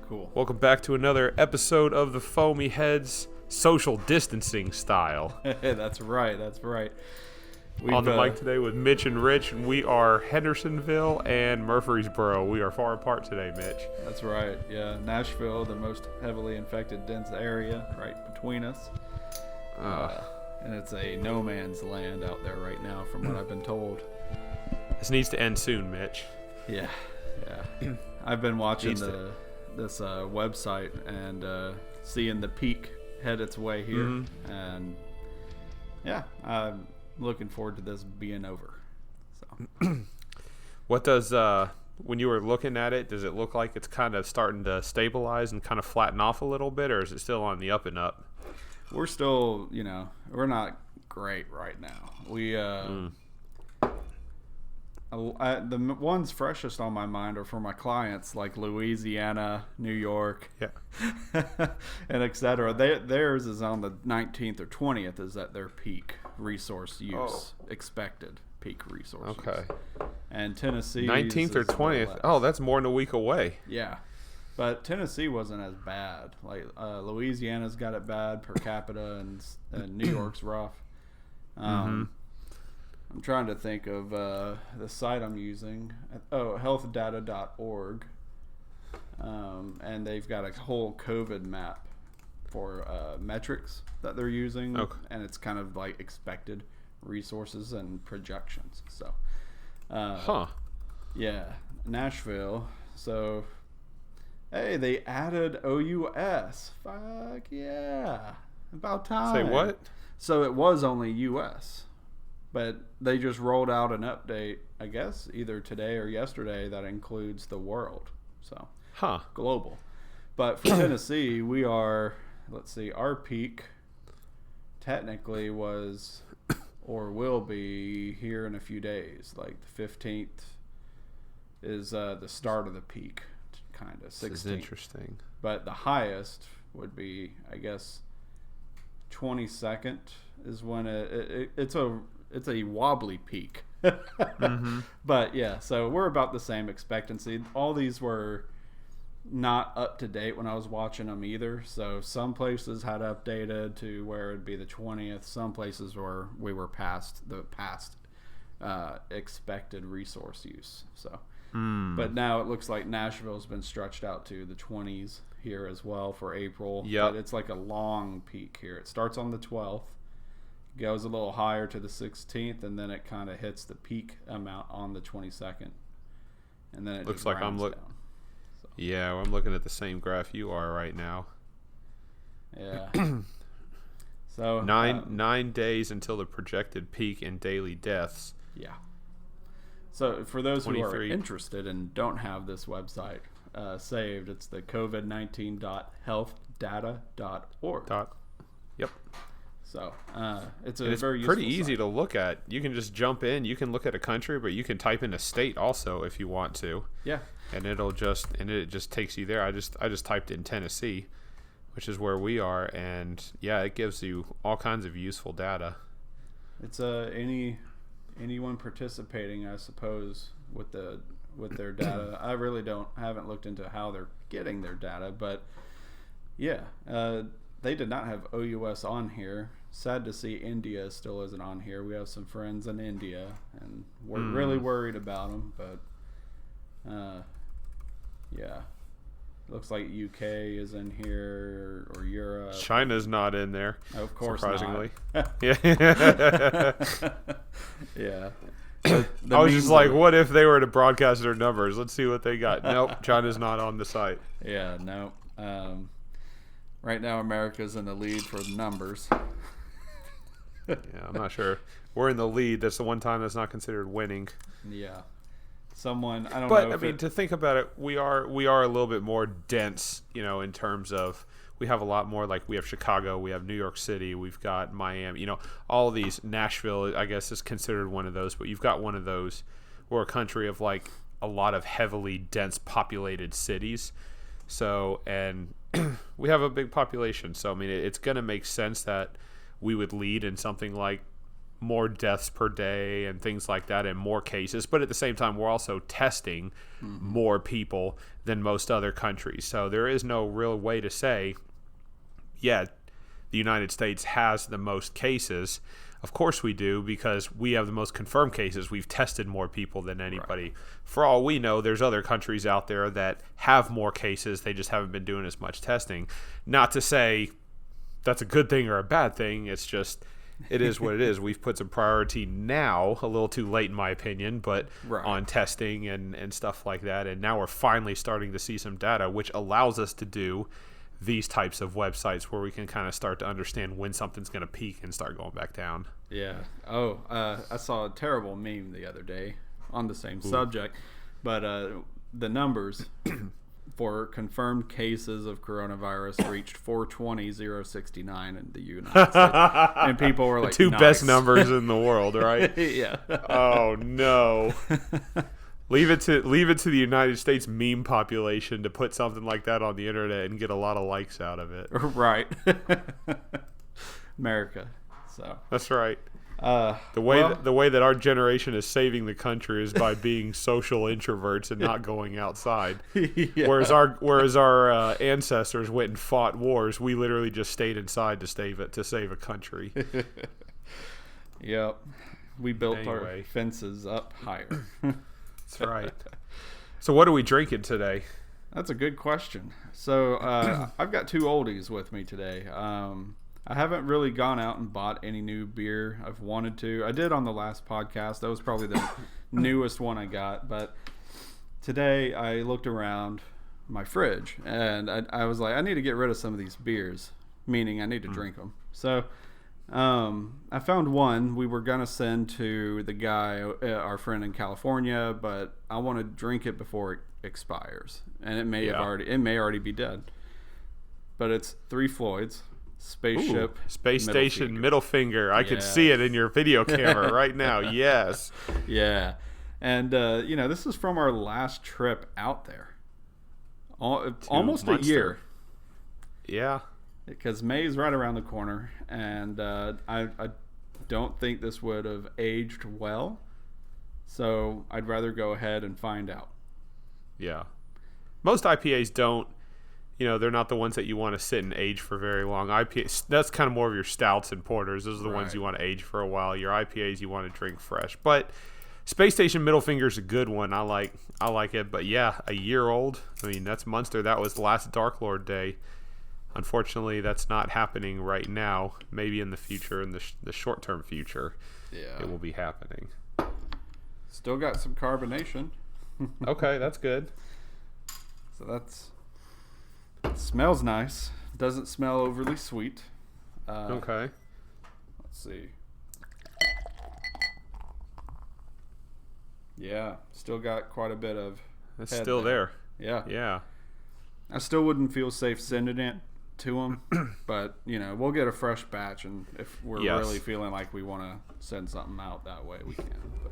Cool. Welcome back to another episode of the Foamy Heads social distancing style. That's right. On the mic today with Mitch and Rich, and we are Hendersonville and Murfreesboro. We are far apart today, Mitch. That's right. Yeah, Nashville, the most heavily infected, dense area, right between us. And it's a no man's land out there right now, from what I've been told. This needs to end soon, Mitch. Yeah. I've been watching this website and seeing the peak head its way here, and yeah, I'm looking forward to this being over. So, what does when you were looking at it, does it look like it's kind of starting to stabilize and kind of flatten off a little bit, or is it still on the up and up? We're still, we're not great right now. The ones freshest on my mind are for my clients, like Louisiana, New York, and etc. Theirs is on the 19th or 20th is at their peak resource use, expected peak resource Okay. use. And Tennessee 19th or 20th. Oh, that's more than a week away. Yeah. But Tennessee wasn't as bad. Like Louisiana's got it bad per capita, and New York's rough. I'm trying to think of the site I'm using. Oh, healthdata.org. And they've got a whole COVID map for metrics that they're using. Okay. And it's kind of like expected resources and projections. So, yeah, Nashville. So, hey, they added OUS. Fuck yeah. About time. Say what? So it was only US. But they just rolled out an update, I guess, either today or yesterday that includes the world. So, global. But for Tennessee, we are, our peak technically was or will be here in a few days. Like the 15th is the start of the peak, kind of. 16th. This is interesting. But the highest would be, I guess, 22nd is when it's a wobbly peak. But yeah, so we're about the same expectancy. All these were not up to date when I was watching them either. So some places had updated to where it'd be the 20th. Some places where we were past expected resource use. So, but now it looks like Nashville's been stretched out to the 20s here as well for April. Yeah, but it's like a long peak here. It starts on the 12th. Goes a little higher to the 16th, and then it kind of hits the peak amount on the 22nd, and then it looks just like I'm down. So. Yeah, I'm looking at the same graph you are right now. Yeah. So 9 days until the projected peak in daily deaths. Yeah. So for those who are interested and don't have this website saved, it's the Covid19.healthdata.org. Yep. So it's very pretty easy to look at. You can just jump in. You can look at a country, but you can type in a state also if you want to. Yeah. And it just takes you there. I just typed in Tennessee, which is where we are, and yeah, it gives you all kinds of useful data. It's anyone participating, I suppose, with their data. I really haven't looked into how they're getting their data, but yeah. They did not have OUS on here. Sad to see India still isn't on here. We have some friends in India, and we're really worried about them. But, yeah. Looks like UK is in here, or Europe. China's not in there. Of course surprisingly. not. Yeah. Yeah. I was just like, what if they were to broadcast their numbers? Let's see what they got. Nope, China's not on the site. Yeah, no. Right now, America's in the lead for the numbers. Yeah, I'm not sure. We're in the lead. That's the one time that's not considered winning. Yeah. I don't know. But, I mean, to think about it, we are a little bit more dense, in terms of we have a lot more, like we have Chicago, we have New York City, we've got Miami, all of these. Nashville, I guess, is considered one of those, but you've got one of those. We're a country of, like, a lot of heavily dense populated cities. So, and we have a big population. So, I mean, it's going to make sense that we would lead in something like more deaths per day and things like that and more cases. But at the same time, we're also testing more people than most other countries. So there is no real way to say, yeah, the United States has the most cases. Of course we do, because we have the most confirmed cases. We've tested more people than anybody. Right. For all we know, there's other countries out there that have more cases. They just haven't been doing as much testing. Not to say that's a good thing or a bad thing. It's just, it is what it is. We've put some priority now, a little too late in my opinion, but on testing and stuff like that. And now we're finally starting to see some data, which allows us to do these types of websites where we can kind of start to understand when something's going to peak and start going back down. Yeah. Oh, I saw a terrible meme the other day on the same subject, but the numbers for confirmed cases of coronavirus reached 420,069 in the United States. And people were like, the two best numbers in the world, right? Yeah. Oh, no. Leave it to the United States meme population to put something like that on the internet and get a lot of likes out of it. Right. America. So that's right. The way that our generation is saving the country is by being social introverts and not going outside. Yeah. Whereas our ancestors went and fought wars, we literally just stayed inside to save a country. Yep. We built our fences up higher. That's right. So what are we drinking today? That's a good question. So I've got two oldies with me today. I haven't really gone out and bought any new beer. I've wanted to. I did on the last podcast. That was probably the newest one I got. But today I looked around my fridge and I was like, I need to get rid of some of these beers, meaning I need to drink them. So I found one we were going to send to the guy, our friend in California, but I want to drink it before it expires. And it may already be dead. But it's Three Floyds. Spaceship. Space Station Middle Finger. I can see it in your video camera right now. Yes. Yeah. And, this is from our last trip out there. Almost a year. Yeah. Because May's right around the corner. And I don't think this would have aged well. So I'd rather go ahead and find out. Yeah. Most IPAs don't. They're not the ones that you want to sit and age for very long. IPAs, that's kind of more of your stouts and porters. Those are the ones you want to age for a while. Your IPAs you want to drink fresh. But Space Station Middle Finger is a good one. I like it. But yeah, a year old. I mean, that's Munster. That was the last Dark Lord day. Unfortunately, that's not happening right now. Maybe in the future, in the short-term future, it will be happening. Still got some carbonation. Okay, that's good. So it smells nice. Doesn't smell overly sweet. Okay. Let's see. Yeah, still got quite a bit of. It's still there. Yeah. Yeah. I still wouldn't feel safe sending it to them, but we'll get a fresh batch, and if we're really feeling like we want to send something out that way, we can. But.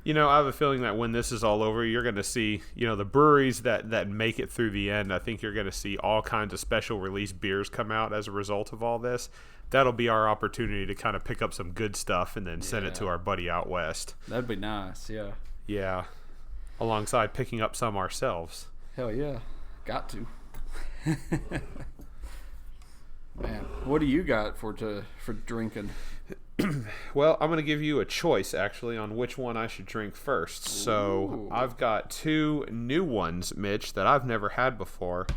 I have a feeling that when this is all over, you're going to see, the breweries that make it through the end. I think you're going to see all kinds of special release beers come out as a result of all this. That'll be our opportunity to kind of pick up some good stuff and then send it to our buddy out west. That'd be nice, yeah. Yeah. Alongside picking up some ourselves. Hell yeah. Got to. Man, what do you got for drinking? Well, I'm going to give you a choice, actually, on which one I should drink first. So I've got two new ones, Mitch, that I've never had before.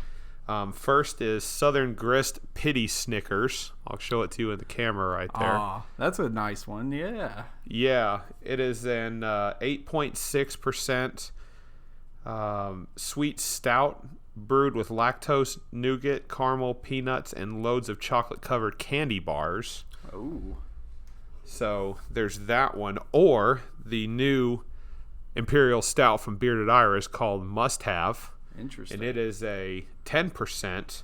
First is Southern Grist Pity Snickers. I'll show it to you in the camera right there. Aw, that's a nice one, yeah. Yeah, it is an 8.6% sweet stout brewed with lactose, nougat, caramel, peanuts, and loads of chocolate-covered candy bars. Ooh. So there's that one. Or the new Imperial Stout from Bearded Iris called Must Have. Interesting. And it is a 10%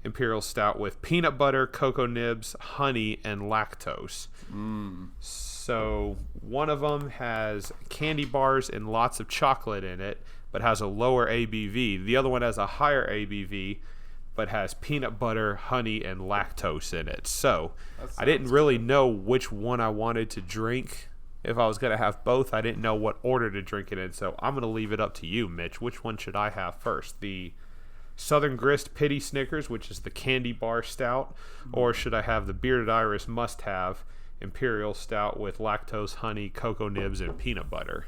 Imperial Stout with peanut butter, cocoa nibs, honey, and lactose. So one of them has candy bars and lots of chocolate in it, but has a lower ABV. The other one has a higher ABV, but has peanut butter, honey, and lactose in it. So I didn't really know which one I wanted to drink. If I was going to have both, I didn't know what order to drink it in. So I'm going to leave it up to you, Mitch. Which one should I have first? The Southern Grist Pity Snickers, which is the candy bar stout, or should I have the Bearded Iris must-have Imperial Stout with lactose, honey, cocoa nibs, and peanut butter?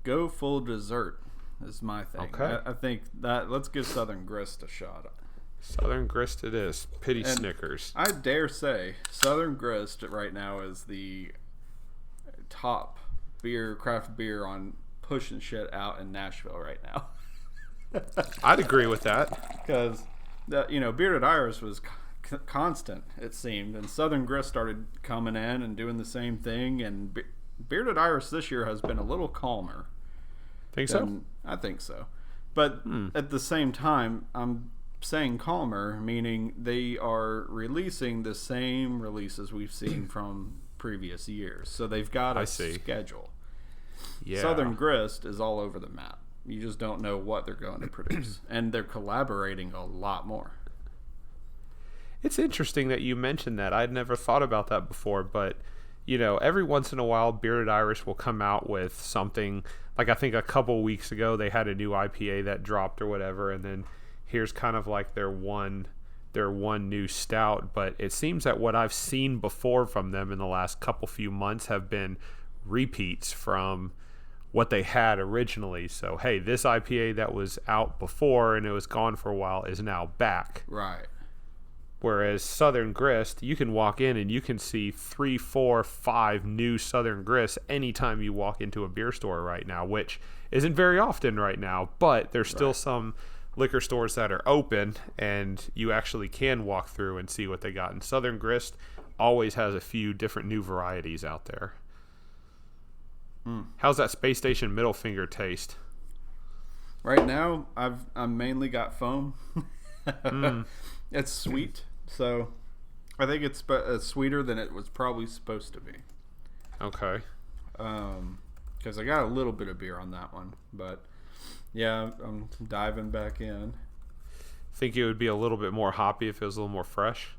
Go full dessert is my thing. Okay. I think that let's give Southern Grist a shot. Southern Grist it is. Pity Snickers. I dare say Southern Grist right now is the top craft beer on pushing shit out in Nashville right now. I'd agree with that. Because, Bearded Iris was constant, it seemed. And Southern Grist started coming in and doing the same thing. And Bearded Iris this year has been a little calmer. Think so? I think so. But at the same time, I'm saying calmer, meaning they are releasing the same releases we've seen from previous years. So they've got a schedule. Yeah. Southern Grist is all over the map. You just don't know what they're going to produce. And they're collaborating a lot more. It's interesting that you mentioned that. I'd never thought about that before, but every once in a while Bearded Iris will come out with something. Like I think a couple weeks ago they had a new IPA that dropped or whatever, and then here's kind of like their one new stout. But it seems that what I've seen before from them in the last few months have been repeats from what they had originally. So, hey, this IPA that was out before and it was gone for a while is now back. Right. Whereas Southern Grist, you can walk in and you can see 3, 4, 5 new Southern Grist anytime you walk into a beer store right now, which isn't very often right now, but there's still some liquor stores that are open and you actually can walk through and see what they got. And Southern Grist always has a few different new varieties out there. How's that Space Station Middle Finger taste? Right now, I've mainly got foam. It's sweet, so I think it's sweeter than it was probably supposed to be. Okay. Because I got a little bit of beer on that one, but yeah, I'm diving back in. Think it would be a little bit more hoppy if it was a little more fresh?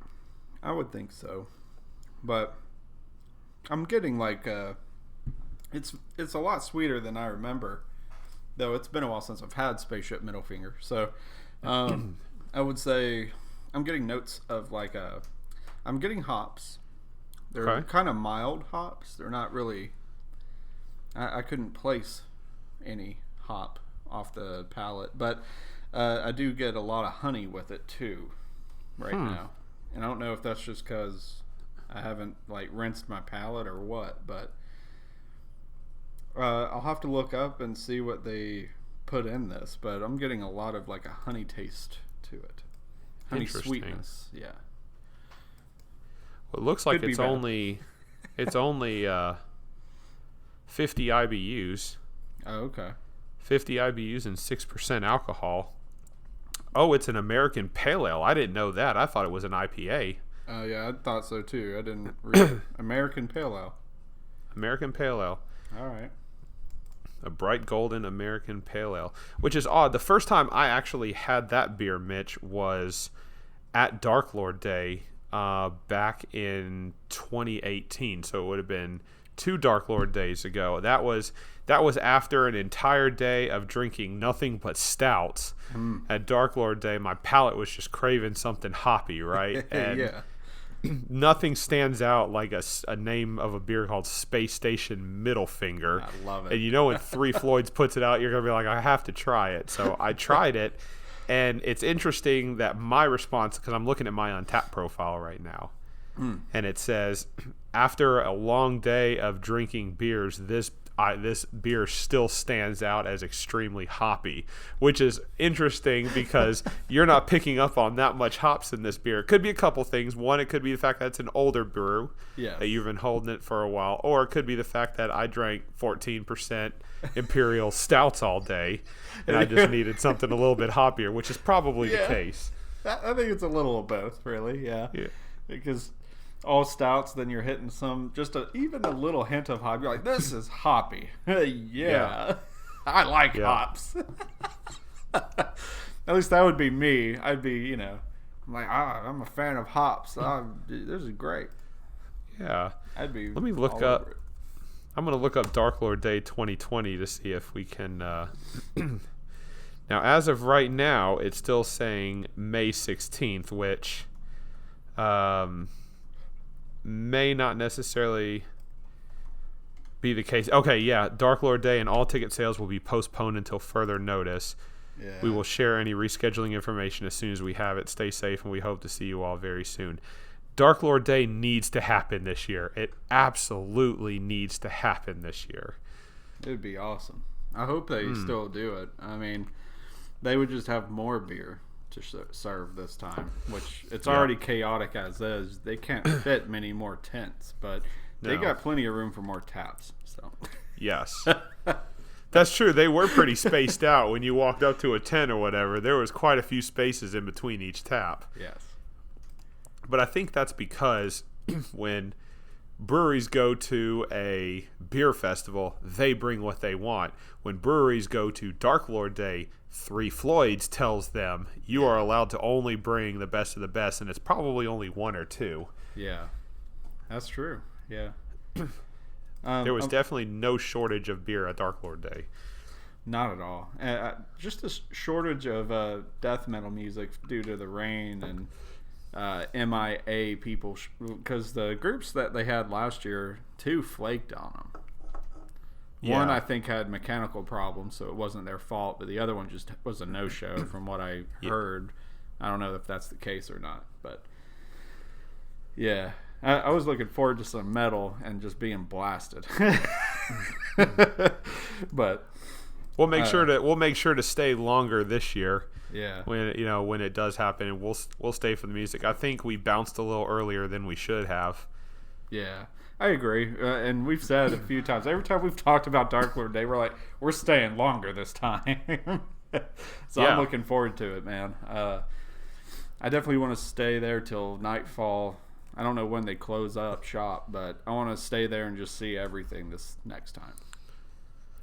I would think so, but I'm getting like it's a lot sweeter than I remember, though it's been a while since I've had Spaceship Middle Finger. So I would say I'm getting notes of I'm getting hops. They're kind of mild hops. They're not really, I couldn't place any hop off the palate, but I do get a lot of honey with it too right now. And I don't know if that's just because I haven't rinsed my palate or what, but I'll have to look up and see what they put in this, but I'm getting a lot of a honey taste to it. Honey sweetness, yeah. Well, it looks like it's only 50 IBUs. Oh, okay. 50 IBUs and 6% alcohol. Oh, it's an American Pale Ale. I didn't know that. I thought it was an IPA. Oh, yeah, I thought so too. I didn't read American Pale Ale. American Pale Ale. All right. A bright golden American Pale Ale, which is odd. The first time I actually had that beer, Mitch, was at Dark Lord Day back in 2018. So it would have been 2 Dark Lord days ago. That was after an entire day of drinking nothing but stouts. At Dark Lord Day, my palate was just craving something hoppy, right? And yeah. Nothing stands out like a name of a beer called Space Station Middle Finger. I love it. And when Three Floyds puts it out, you're going to be like, I have to try it. So I tried it, and it's interesting that my response, because I'm looking at my Untappd profile right now, and it says, after a long day of drinking beers, this beer still stands out as extremely hoppy, which is interesting because you're not picking up on that much hops in this beer. It could be a couple things. One, it could be the fact that it's an older brew, that you've been holding it for a while, or it could be the fact that I drank 14% Imperial Stouts all day, and I just needed something a little bit hoppier, which is probably the case. I think it's a little of both, really, yeah. Because all stouts, then you're hitting even a little hint of hop. You're like, this is hoppy. Yeah. I like hops. At least that would be me. I'd be, I'm like, I'm a fan of hops. This is great. Yeah. I'd be. Let me look up. I'm going to look up Dark Lord Day 2020 to see if we can. Now, as of right now, it's still saying May 16th, which may not necessarily be the case. Okay, yeah, Dark Lord Day and all ticket sales will be postponed until further notice. Yeah. We will share any rescheduling information as soon as we have it. Stay safe, and we hope to see you all very soon. Dark Lord Day needs to happen this year. It absolutely needs to happen this year. It would be awesome. I hope they still do it. I mean, they would just have more beer to serve this time, which it's already chaotic as is. They can't fit many more tents, but they got plenty of room for more taps. So yes. That's true. They were pretty spaced out when you walked up to a tent or whatever. There was quite a few spaces in between each tap. Yes. But I think that's because when breweries go to a beer festival, they bring what they want. When breweries go to Dark Lord Day, Three Floyds tells them you are allowed to only bring the best of the best, and it's probably only one or two. Yeah, that's true. Yeah. There was definitely no shortage of beer at Dark Lord Day. Not at all. Just a shortage of death metal music due to the rain and MIA people, because the groups that they had last year, 2 flaked on them. Yeah. One, I think, had mechanical problems, so it wasn't their fault, but the other one just was a no-show from what I heard. I don't know if that's the case or not, but yeah. I was looking forward to some metal and just being blasted. But we'll make sure to stay longer this year. Yeah. When it does happen, and we'll stay for the music. I think we bounced a little earlier than we should have. Yeah, I agree. And we've said a few times, every time we've talked about Dark Lord Day, we're staying longer this time. So I'm looking forward to it, man. I definitely want to stay there till nightfall. I don't know when they close up shop, but I want to stay there and just see everything this next time.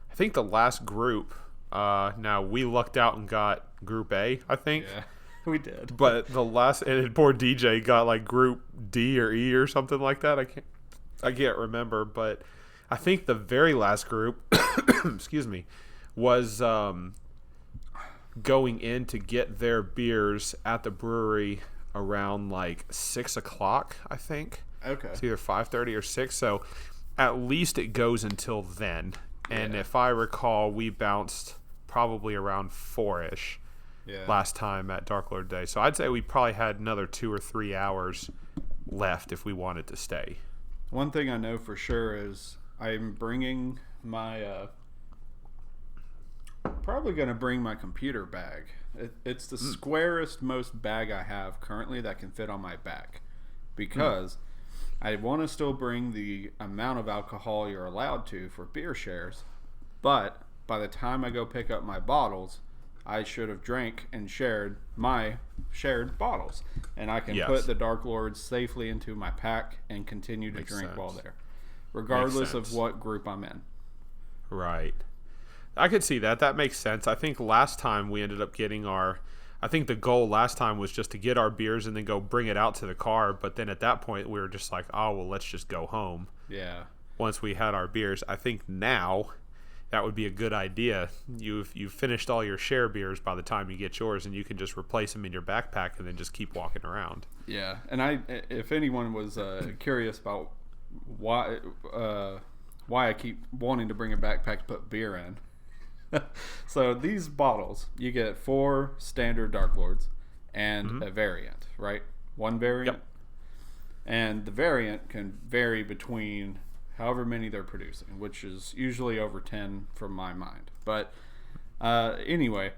I think the last group, now we lucked out and got Group A, I think. Yeah, we did. But the last, and poor DJ got like Group D or E or something like that. I can't remember, but I think the very last group, excuse me, was going in to get their beers at the brewery around like 6 o'clock, I think. Okay. It's either 5:30 or 6, so at least it goes until then. And if I recall, we bounced probably around 4-ish last time at Dark Lord Day. So I'd say we probably had another 2 or 3 hours left if we wanted to stay. One thing I know for sure is I'm bringing my probably going to bring my computer bag. It's the squarest, most bag I have currently that can fit on my back, because I want to still bring the amount of alcohol you're allowed to for beer shares, but by the time I go pick up my bottles, I should have drank and shared my shared bottles, and I can put the Dark Lords safely into my pack and continue to drink while there, regardless of what group I'm in. Right. I could see that. That makes sense. I think last time we ended up getting I think the goal last time was just to get our beers and then go bring it out to the car. But then at that point, we were just like, oh, well, let's just go home. Yeah. Once we had our beers. I think now that would be a good idea. You've finished all your share beers by the time you get yours, and you can just replace them in your backpack and then just keep walking around. Yeah. And if anyone was curious about why I keep wanting to bring a backpack to put beer in, so these bottles, you get 4 standard Dark Lords and a variant, right? One variant. Yep. And the variant can vary between however many they're producing, which is usually over 10 from my mind. But anyway,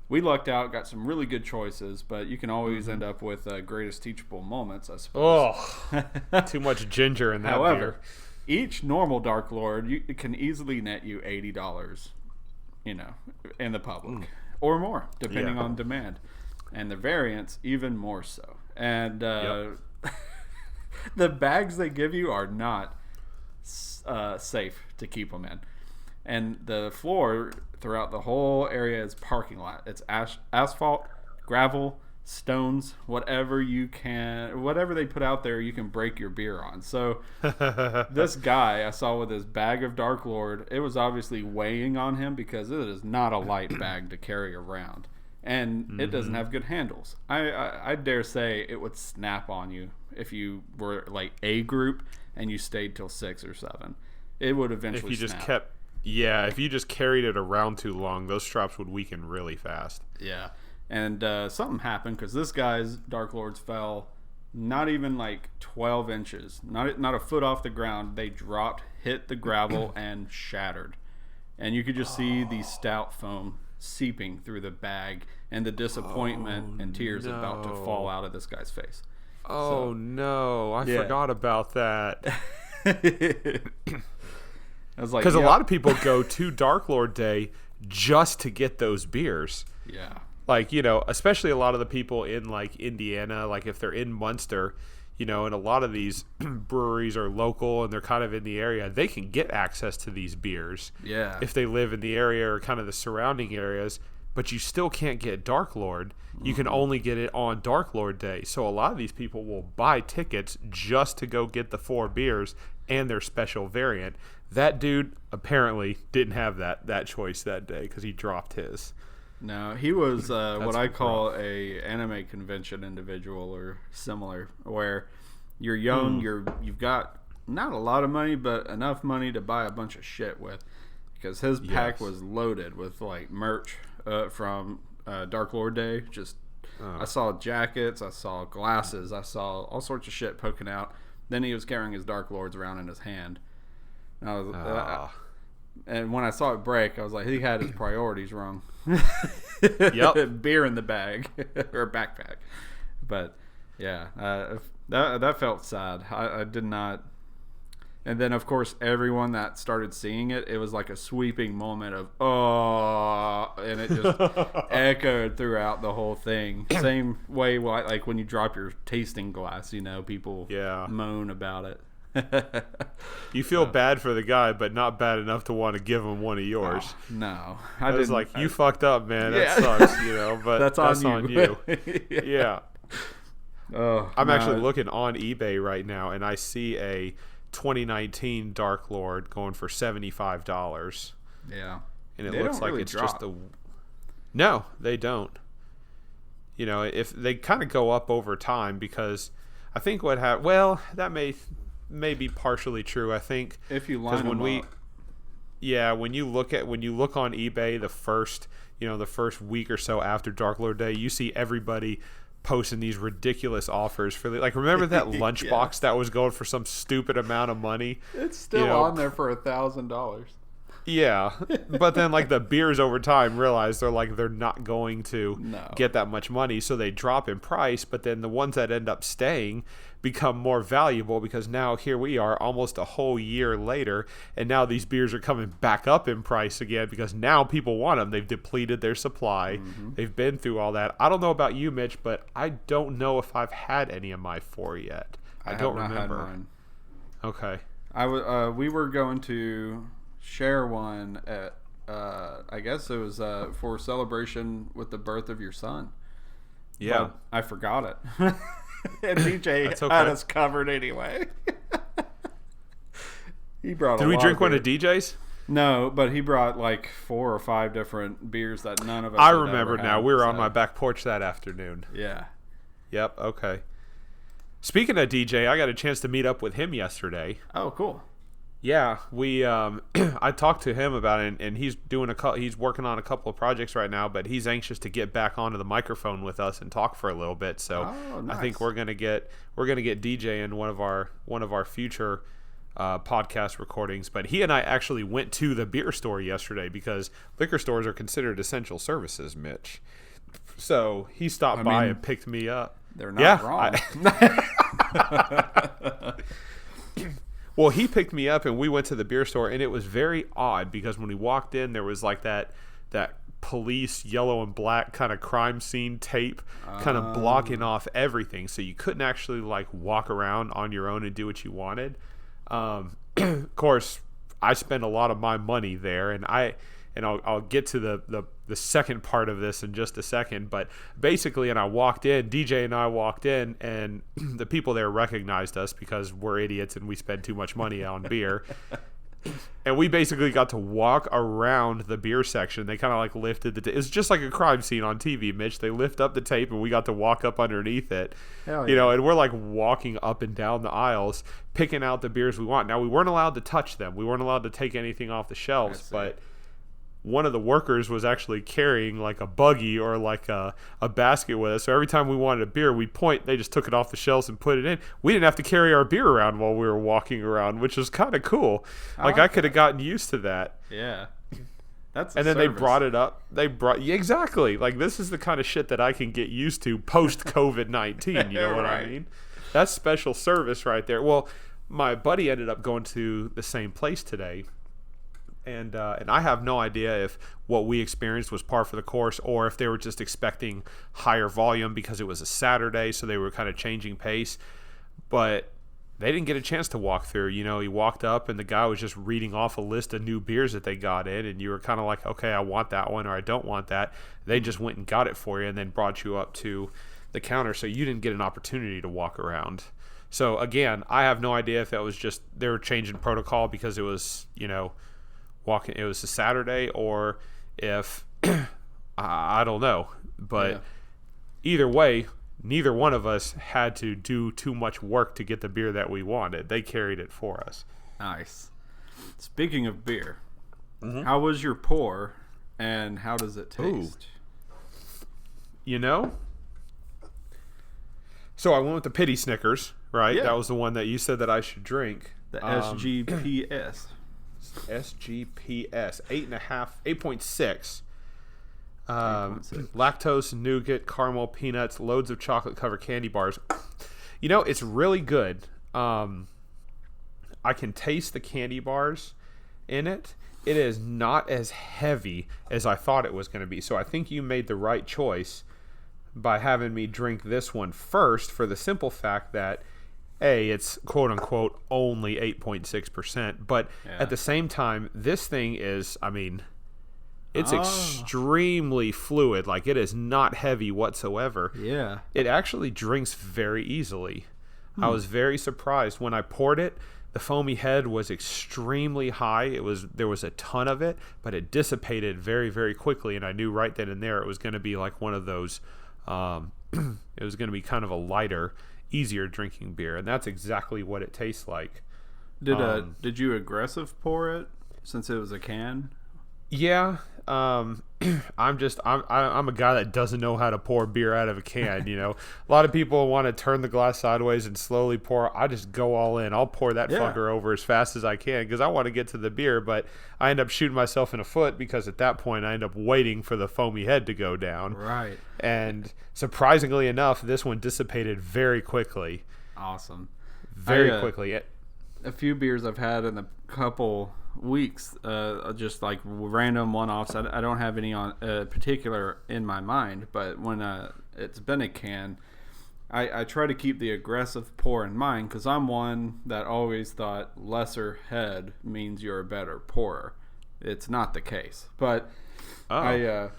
we lucked out, got some really good choices, but you can always end up with greatest teachable moments, I suppose. Oh, too much ginger in that However, beer. Each normal Dark Lord it can easily net you $80. In the public, or more, depending on demand, and the variants even more so. And the bags they give you are not safe to keep them in. And the floor throughout the whole area is parking lot. It's asphalt, gravel, stones, whatever they put out there, you can break your beer on. So this guy I saw with his bag of Dark Lord, it was obviously weighing on him because it is not a light bag to carry around. And it doesn't have good handles. I dare say it would snap on you if you were like A group and you stayed till 6 or 7. It would eventually snap. If you just carried it around too long, those straps would weaken really fast. Yeah. And something happened because this guy's Dark Lords fell not even like 12 inches, not a foot off the ground. They dropped, hit the gravel, and shattered. And you could just see the stout foam seeping through the bag and the disappointment and tears about to fall out of this guy's face. Oh, no. I forgot about that. Because a lot of people go to Dark Lord Day just to get those beers. Yeah. Like, especially a lot of the people in like Indiana, like if they're in Munster, and a lot of these breweries are local and they're kind of in the area, they can get access to these beers. Yeah. If they live in the area or kind of the surrounding areas, but you still can't get Dark Lord. You can only get it on Dark Lord Day. So a lot of these people will buy tickets just to go get the 4 beers and their special variant. That dude apparently didn't have that choice that day because he dropped his. No, he was what I call a anime convention individual or similar, where you're young, you've got not a lot of money, but enough money to buy a bunch of shit with, because his pack was loaded with like merch from Dark Lord Day. I saw jackets, I saw glasses, I saw all sorts of shit poking out. Then he was carrying his Dark Lords around in his hand. And and when I saw it break, I was like, he had his priorities wrong. Yep. Beer in the bag or backpack. But yeah, that felt sad. I did not. And then of course everyone that started seeing it, it was like a sweeping moment of and it just echoed throughout the whole thing. Same way like when you drop your tasting glass, people moan about it. You feel bad for the guy, but not bad enough to want to give him one of yours. Oh, no, I was like, you fucked up, man. That sucks, but that's on you. Yeah. I'm actually looking on eBay right now, and I see a 2019 Dark Lord going for $75. Yeah, and it looks like it's just a. No, they don't. If they kind of go up over time, because I think that may be partially true. I think if you line them up. When you look on eBay the first week or so after Dark Lord Day, you see everybody posting these ridiculous offers for remember that lunchbox that was going for some stupid amount of money? It's still on there for $1,000. Yeah, but then the beers over time realize they're not going to get that much money, so they drop in price. But then the ones that end up staying become more valuable, because now here we are almost a whole year later, and now these beers are coming back up in price again because now people want them. They've depleted their supply. They've been through all that. I don't know about you, Mitch, but I don't know if I've had any of my 4 yet. I don't remember. Had mine. Okay. We were going to share one at I guess it was for celebration with the birth of your son. Yeah, but I forgot it. And DJ had us covered anyway. He brought. Did we drink one of DJ's? No, but he brought 4 or 5 different beers that none of us. I remember now. We were on my back porch that afternoon. Yeah. Yep. Okay. Speaking of DJ, I got a chance to meet up with him yesterday. Oh, cool. Yeah, we I talked to him about it, and he's he's working on a couple of projects right now, but he's anxious to get back onto the microphone with us and talk for a little bit. So nice. I think we're gonna get DJ in one of our future podcast recordings. But he and I actually went to the beer store yesterday because liquor stores are considered essential services, Mitch. So he stopped by and picked me up. They're not wrong. Well, he picked me up and we went to the beer store, and it was very odd because when we walked in, there was that police yellow and black kind of crime scene tape kind of blocking off everything, so you couldn't actually walk around on your own and do what you wanted. Of course, I spend a lot of my money there, and I'll get to the second part of this in just a second. But basically, and I walked in, DJ and I walked in, and the people there recognized us because we're idiots and we spend too much money on beer. And we basically got to walk around the beer section. They kind of like lifted the tape. It was just like a crime scene on TV, Mitch. They lift up the tape and we got to walk up underneath it. Hell yeah. You know, and we're like walking up and down the aisles, picking out the beers we want. Now, we weren't allowed to touch them. We weren't allowed to take anything off the shelves, but one of the workers was actually carrying like a buggy or like a basket with us. So every time we wanted a beer, we'd point, they just took it off the shelves and put it in. We didn't have to carry our beer around while we were walking around, which was kind of cool. Like I could have gotten used to that. Yeah. That's and then service. They brought it up. Exactly. Like this is the kind of shit that I can get used to post COVID-19. You know what I mean? That's special service right there. Well, my buddy ended up going to the same place today. And I have no idea if what we experienced was par for the course or if they were just expecting higher volume because it was a Saturday, so they were kind of changing pace. But they didn't get a chance to walk through. You know, he walked up and the guy was just reading off a list of new beers that they got in, and you were kind of like, okay, I want that one or I don't want that. They just went and got it for you and then brought you up to the counter, so you didn't get an opportunity to walk around. So, again, I have no idea if that was just they were changing protocol because it was, you know, it was a Saturday, or if I don't know, but either way, neither one of us had to do too much work to get the beer that we wanted. They carried it for us. Nice. Speaking of beer, how was your pour and how does it taste? You know, so I went with the Pity Snickers, right? Yeah. That was the one that you said that I should drink. The SGPS. SGPS 8.6. Lactose, nougat, caramel, peanuts, loads of chocolate covered candy bars. You know, it's really good. I can taste the candy bars in it. It is not as heavy as I thought it was going to be. So I think you made the right choice by having me drink this one first, for the simple fact that it's quote-unquote only 8.6%, but at the same time, this thing is, I mean, it's extremely fluid. Like, it is not heavy whatsoever. Yeah. It actually drinks very easily. I was very surprised. When I poured it, the Foamy Head was extremely high. There was a ton of it, but it dissipated very, very quickly, and I knew right then and there it was going to be like one of those, it was going to be kind of a lighter, easier drinking beer, and that's exactly what it tastes like. Did you aggressive pour it since it was a can? Yeah. I'm a guy that doesn't know how to pour beer out of a can. You know, a lot of people want to turn the glass sideways and slowly pour. I just go all in. I'll pour that fucker over as fast as I can because I want to get to the beer, but I end up shooting myself in the foot because at that point I end up waiting for the Foamy Head to go down. Right. And surprisingly enough, this one dissipated very quickly. Awesome. Very quickly. A few beers I've had in a couple weeks, just like random one-offs. I don't have any on particular in my mind, but when it's been a can, I try to keep the aggressive pour in mind because I'm one that always thought lesser head means you're a better pourer. It's not the case, but I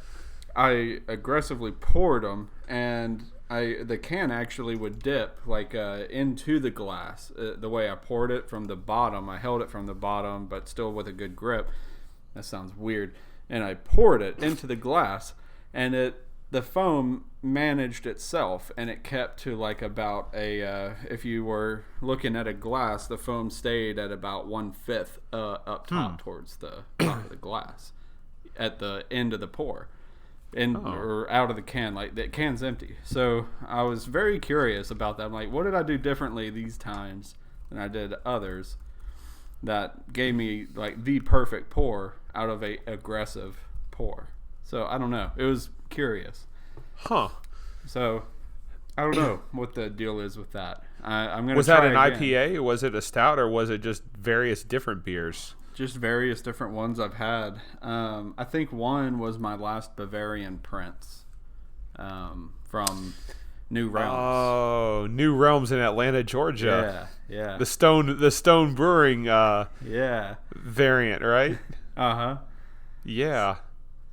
aggressively poured them, and the can actually would dip like into the glass. The way I poured it from the bottom, I held it from the bottom, but still with a good grip. That sounds weird. And I poured it into the glass, and the foam managed itself, and it kept to like about if you were looking at a glass, the foam stayed at about 1/5 up top towards the top of the glass at the end of the pour. Or out of the can, like the can's empty. So I was very curious about that. I'm like, what did I do differently these times than I did others that gave me like the perfect pour out of a aggressive pour? So I don't know. It was curious. So I don't know what the deal is with that. I'm gonna. Was that an IPA? Was it a stout, or was it just various different beers? Just various different ones I've had. I think one was my last Bavarian Prince from New Realms. Oh, New Realms in Atlanta, Georgia. Yeah. The Stone Brewing variant, right? Uh-huh. Yeah.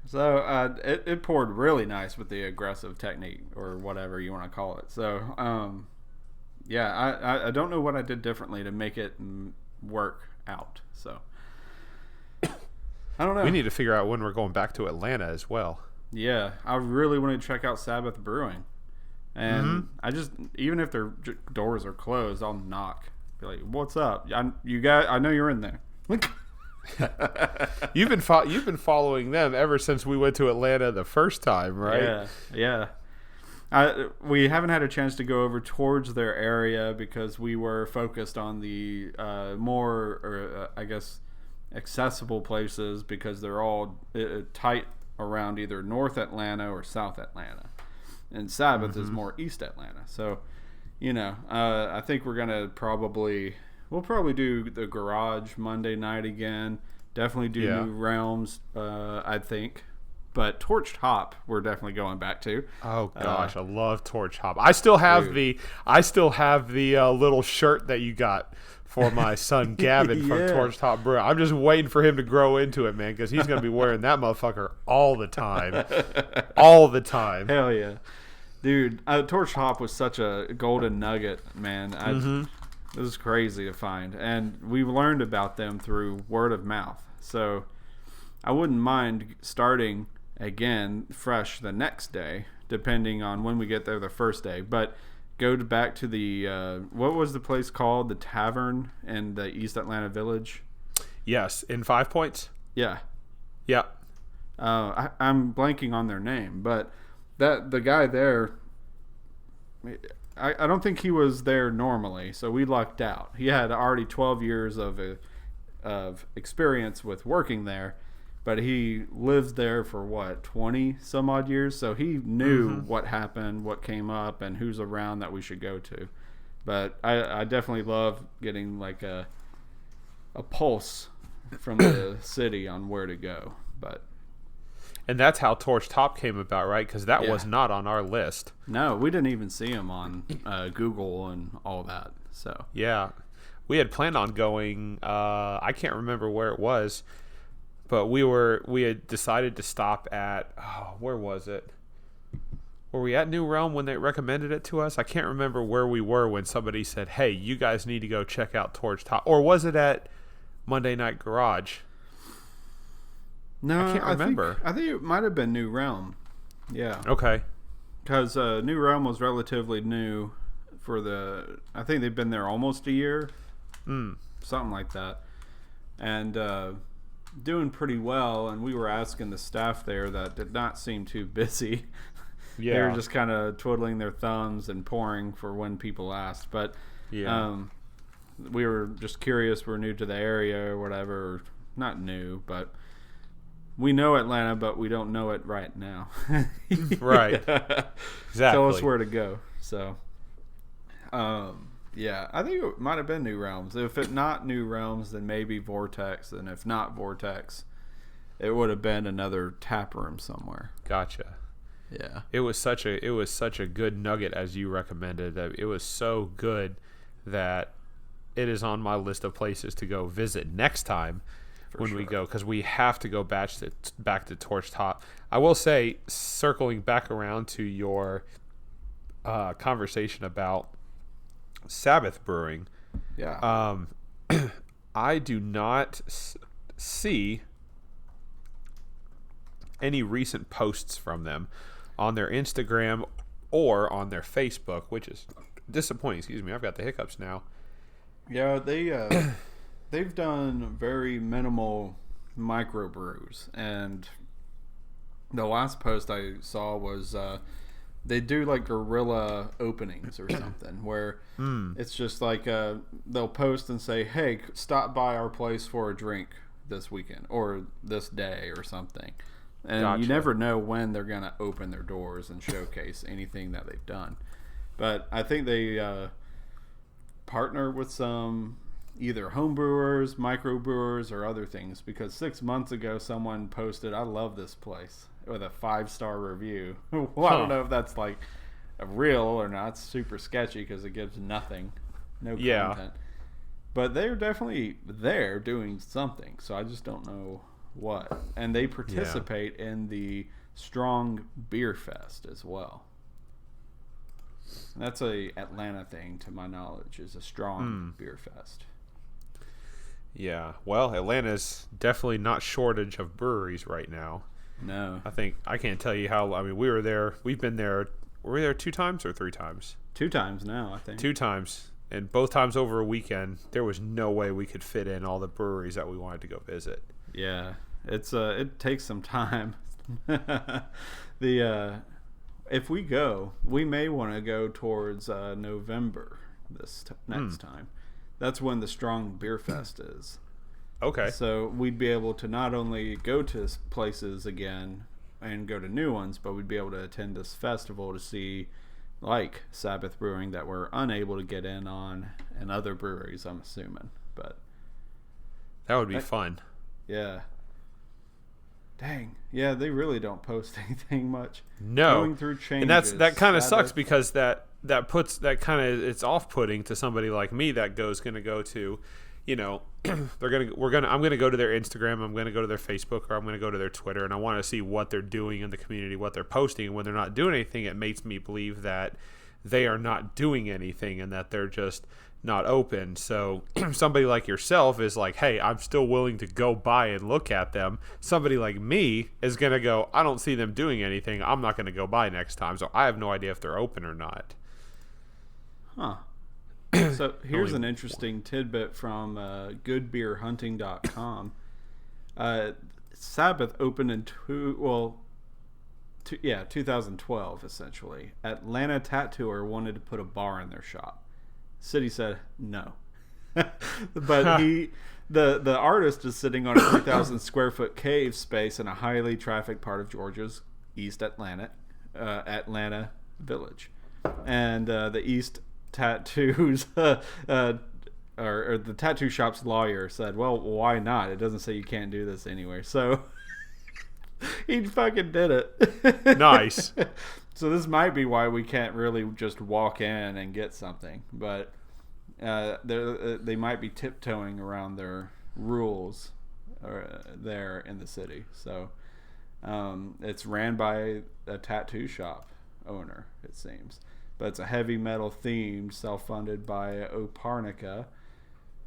So it poured really nice with the aggressive technique or whatever you want to call it. So I don't know what I did differently to make it work out. So I don't know. We need to figure out when we're going back to Atlanta as well. Yeah, I really want to check out Sabbath Brewing. And I just, even if their doors are closed, I'll knock. Be like, "What's up? I know you're in there." You've been following them ever since we went to Atlanta the first time, right? Yeah. We haven't had a chance to go over towards their area because we were focused on the I guess, accessible places because they're all tight around either North Atlanta or South Atlanta. And Sabbath is more East Atlanta. So, I think we're going to we'll probably do the Garage Monday night again. Definitely do New Realms, I think. But Torched Hop, we're definitely going back to. Oh gosh, I love Torched Hop. I still have the little shirt that you got for my son Gavin from Torched Hop Brew. I'm just waiting for him to grow into it, man, because he's going to be wearing that motherfucker all the time. All the time. Hell yeah. Dude, Torched Hop was such a golden nugget, man. It was crazy to find. And we've learned about them through word of mouth. So I wouldn't mind starting again fresh the next day, depending on when we get there the first day. But go back to the, what was the place called? The Tavern in the East Atlanta Village? Yes, in 5 Points? Yeah. Yeah. I'm blanking on their name, but the guy there, I don't think he was there normally, so we lucked out. He had already 12 years of experience with working there, but he lived there for 20 some odd years, so he knew what happened, what came up, and who's around that we should go to. But I definitely love getting like a pulse from the city on where to go. And that's how Torched Hop came about, right? Because that was not on our list. No, we didn't even see him on Google and all that. So yeah, we had planned on going. I can't remember where it was, but we had decided to stop at. Oh, where was it? Were we at New Realm when they recommended it to us? I can't remember where we were when somebody said, "Hey, you guys need to go check out Torched Hop," or was it at Monday Night Garage? No, I can't remember. I think it might have been New Realm. Yeah. Okay. Because New Realm was relatively new I think they've been there almost a year. Something like that. And doing pretty well. And we were asking the staff there that did not seem too busy. Yeah. They were just kind of twiddling their thumbs and pouring for when people asked. But we were just curious. We're new to the area or whatever. Not new, but we know Atlanta, but we don't know it right now. Right. Exactly. Tell us where to go. So, I think it might have been New Realms. If it not New Realms, then maybe Vortex. And if not Vortex, it would have been another tap room somewhere. Gotcha. Yeah. It was such a good nugget as you recommended. That it was so good that it is on my list of places to go visit next time. When we go, because we have to go back to Torched Hop. I will say, circling back around to your conversation about Sabbath Brewing, I do not see any recent posts from them on their Instagram or on their Facebook, which is disappointing. Excuse me, I've got the hiccups now. Yeah, they've done very minimal microbrews, and the last post I saw was they do like guerrilla openings or something where it's just like they'll post and say, "Hey, stop by our place for a drink this weekend or this day or something," and you never know when they're gonna open their doors and showcase anything that they've done. But I think they partner with some either home brewers, microbrewers, or other things, because 6 months ago someone posted, "I love this place," with a 5-star review. Well, I don't know if that's like real or not. It's super sketchy because it gives nothing, no content. But they're definitely there doing something. So I just don't know what. And they participate in the Strong Beer Fest as well. That's a Atlanta thing, to my knowledge, is a Strong Beer Fest. Yeah, well, Atlanta's definitely not shortage of breweries right now. No. I can't tell you how, we were there, we've been there, were we there 2 times or 3 times? 2 times now, I think. 2 times, and both times over a weekend. There was no way we could fit in all the breweries that we wanted to go visit. Yeah, it takes some time. If we go, we may want to go towards November next time. That's when the Strong Beer Fest is. Okay. So we'd be able to not only go to places again and go to new ones, but we'd be able to attend this festival to see, like, Sabbath Brewing that we're unable to get in on, and other breweries, I'm assuming. But that would be fun. Yeah. Dang. Yeah, they really don't post anything much. No. Going through changes. And that kind of sucks because that puts that kind of, it's off-putting to somebody like me that going to go to, I'm going to go to their Instagram, I'm going to go to their Facebook, or I'm going to go to their Twitter, and I want to see what they're doing in the community, what they're posting. And when they're not doing anything, it makes me believe that they are not doing anything and that they're just not open. So somebody like yourself is like, hey, I'm still willing to go by and look at them. Somebody like me is going to go, I don't see them doing anything, I'm not going to go by next time. So I have no idea if they're open or not. Huh. So here's an interesting tidbit from goodbeerhunting.com. Sabbath opened in 2012, essentially. Atlanta Tattooer wanted to put a bar in their shop. City said no. But the artist is sitting on a 3,000 square foot cave space in a highly trafficked part of Georgia's East Atlanta Village. And the East Tattoos or the tattoo shop's lawyer said, well, why not? It doesn't say you can't do this anywhere. So he fucking did it. Nice. So this might be why we can't really just walk in and get something, but they might be tiptoeing around their rules there in the city. So it's ran by a tattoo shop owner, it seems. But it's a heavy metal themed, self-funded by Oparnica,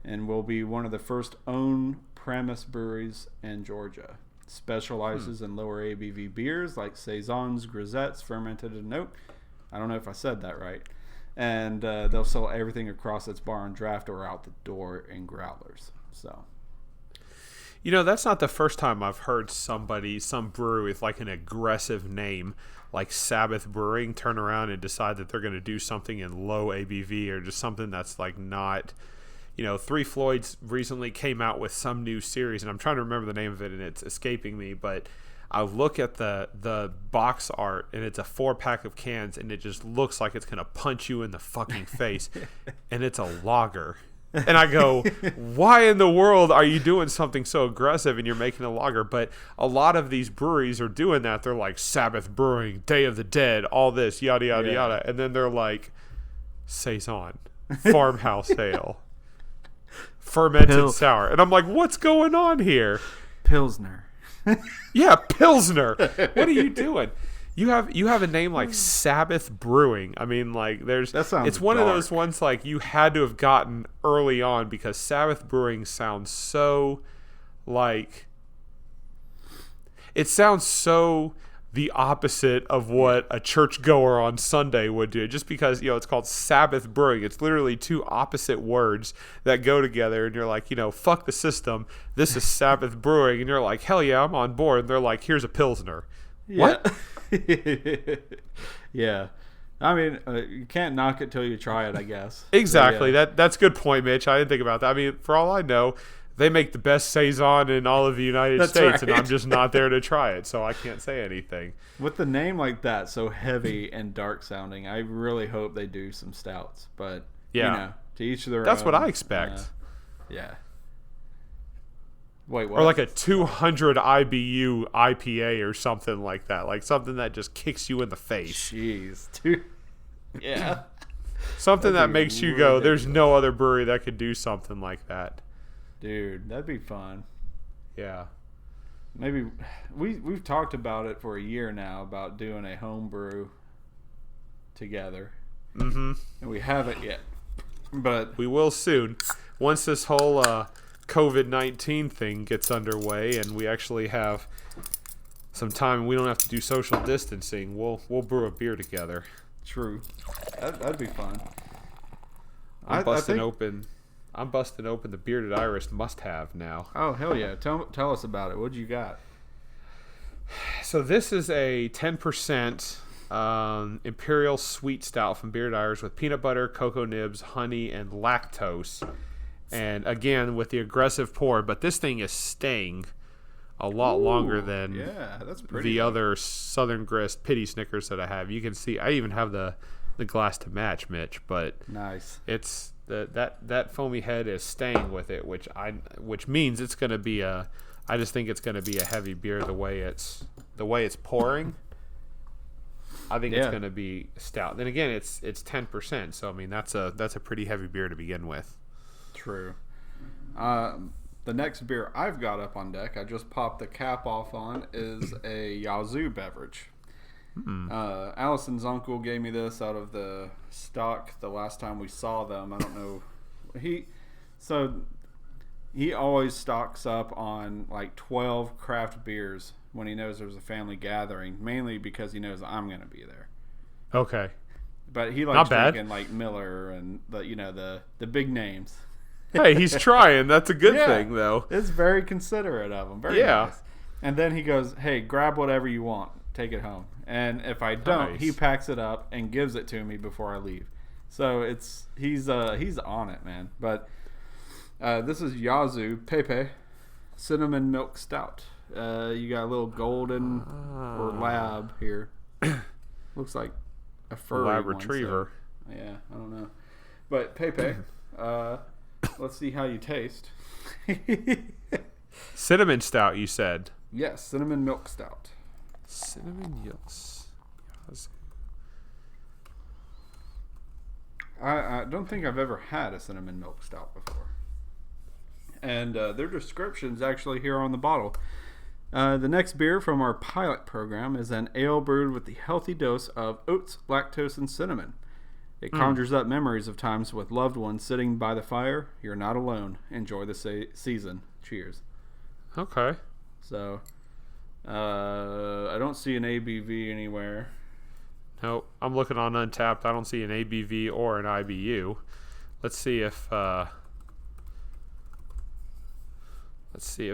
and will be one of the first own premise breweries in Georgia. Specializes in lower ABV beers like saisons, grisettes, fermented and oak. I don't know if I said that right. And they'll sell everything across its bar and draft or out the door in growlers. So, that's not the first time I've heard some brewery with like an aggressive name like Sabbath Brewing turn around and decide that they're going to do something in low ABV or just something that's like not. Three Floyds recently came out with some new series, and I'm trying to remember the name of it, and it's escaping me, but I look at the box art, and it's a 4-pack of cans, and it just looks like it's going to punch you in the fucking face, and it's a lager. And I go, why in the world are you doing something so aggressive and you're making a lager? But a lot of these breweries are doing that. They're like Sabbath Brewing, Day of the Dead, all this, yada, yada, yada. And then they're like, Saison, Farmhouse Ale, fermented sour. And I'm like, what's going on here? Pilsner. Yeah, Pilsner. What are you doing? You have a name like Sabbath Brewing. I mean, like, it's one of those ones like you had to have gotten early on because Sabbath Brewing sounds so like it sounds so the opposite of what a churchgoer on Sunday would do. Just because it's called Sabbath Brewing, it's literally 2 opposite words that go together, and you're like, fuck the system. This is Sabbath Brewing, and you're like, hell yeah, I'm on board. And they're like, here's a Pilsner. Yeah. What? Yeah. I mean, you can't knock it till you try it, I guess. Exactly. So, yeah. That's a good point, Mitch. I didn't think about that. I mean, for all I know, they make the best Saison in all of the United States, right. And I'm just not there to try it, so I can't say anything. With the name like that, so heavy and dark sounding, I really hope they do some stouts. But, to each their own. That's what I expect. Yeah. Wait, what? Or like a 200 IBU IPA or something like that. Like something that just kicks you in the face. Jeez. Yeah. Something That'd that be makes you go, there's ridiculous. no other brewery that could do something like that. Dude, that'd be fun. Yeah. Maybe we've talked about it for a year now about doing a home brew together. Mm-hmm. And we haven't yet. But we will soon. Once this whole COVID-19 thing gets underway and we actually have some time and we don't have to do social distancing, we'll brew a beer together. True. That'd be fun. I'm busting open the Bearded Iris must-have now. Oh, hell yeah. Tell us about it. What you got? So this is a 10% Imperial Sweet Stout from Bearded Iris with peanut butter, cocoa nibs, honey, and lactose. And again, with the aggressive pour, but this thing is staying a lot longer than that's pretty the other Southern Grist Pity Snickers that I have. You can see I even have the glass to match, Mitch, but nice. It's that Foamy Head is staying with it, which means it's going to be I just think it's going to be a heavy beer the way it's pouring. I think it's going to be stout. Then again, it's 10%, so I mean that's a pretty heavy beer to begin with. True. The next beer I've got up on deck, I just popped the cap off on, is a Yazoo beverage. Allison's uncle gave me this out of the stock the last time we saw them. I don't know. He always stocks up on like 12 craft beers when he knows there's a family gathering, mainly because he knows I'm going to be there. Okay. But he likes drinking like Miller and the big names. Hey, he's trying. That's a good thing, though. It's very considerate of him. Very nice. And then he goes, "Hey, grab whatever you want. Take it home." And if I don't, he packs it up and gives it to me before I leave. So he's on it, man. But this is Yazoo Pepe Cinnamon Milk Stout. You got a little golden or lab here. Looks like a furry lab one, retriever. So, yeah, I don't know. But Pepe, let's see how you taste. Cinnamon stout, you said? Yes, cinnamon milk stout. Cinnamon Yazoo. I don't think I've ever had a cinnamon milk stout before. And their description's actually here on the bottle. The next beer from our pilot program is an ale brewed with the healthy dose of oats, lactose, and cinnamon. It conjures up memories of times with loved ones sitting by the fire. You're not alone. Enjoy the season. Cheers. Okay. So, I don't see an ABV anywhere. No, I'm looking on Untapped. I don't see an ABV or an IBU. Let's see if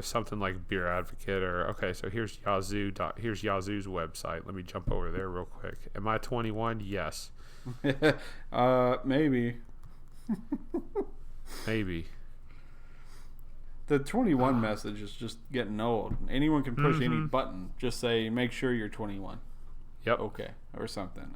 something like Beer Advocate or so here's Yazoo. Here's Yazoo's website. Let me jump over there real quick. Am I 21? Yes. Maybe. Maybe. The 21 message is just getting old. Anyone can push any button. Just say, make sure you're 21. Yep. Okay. Or something.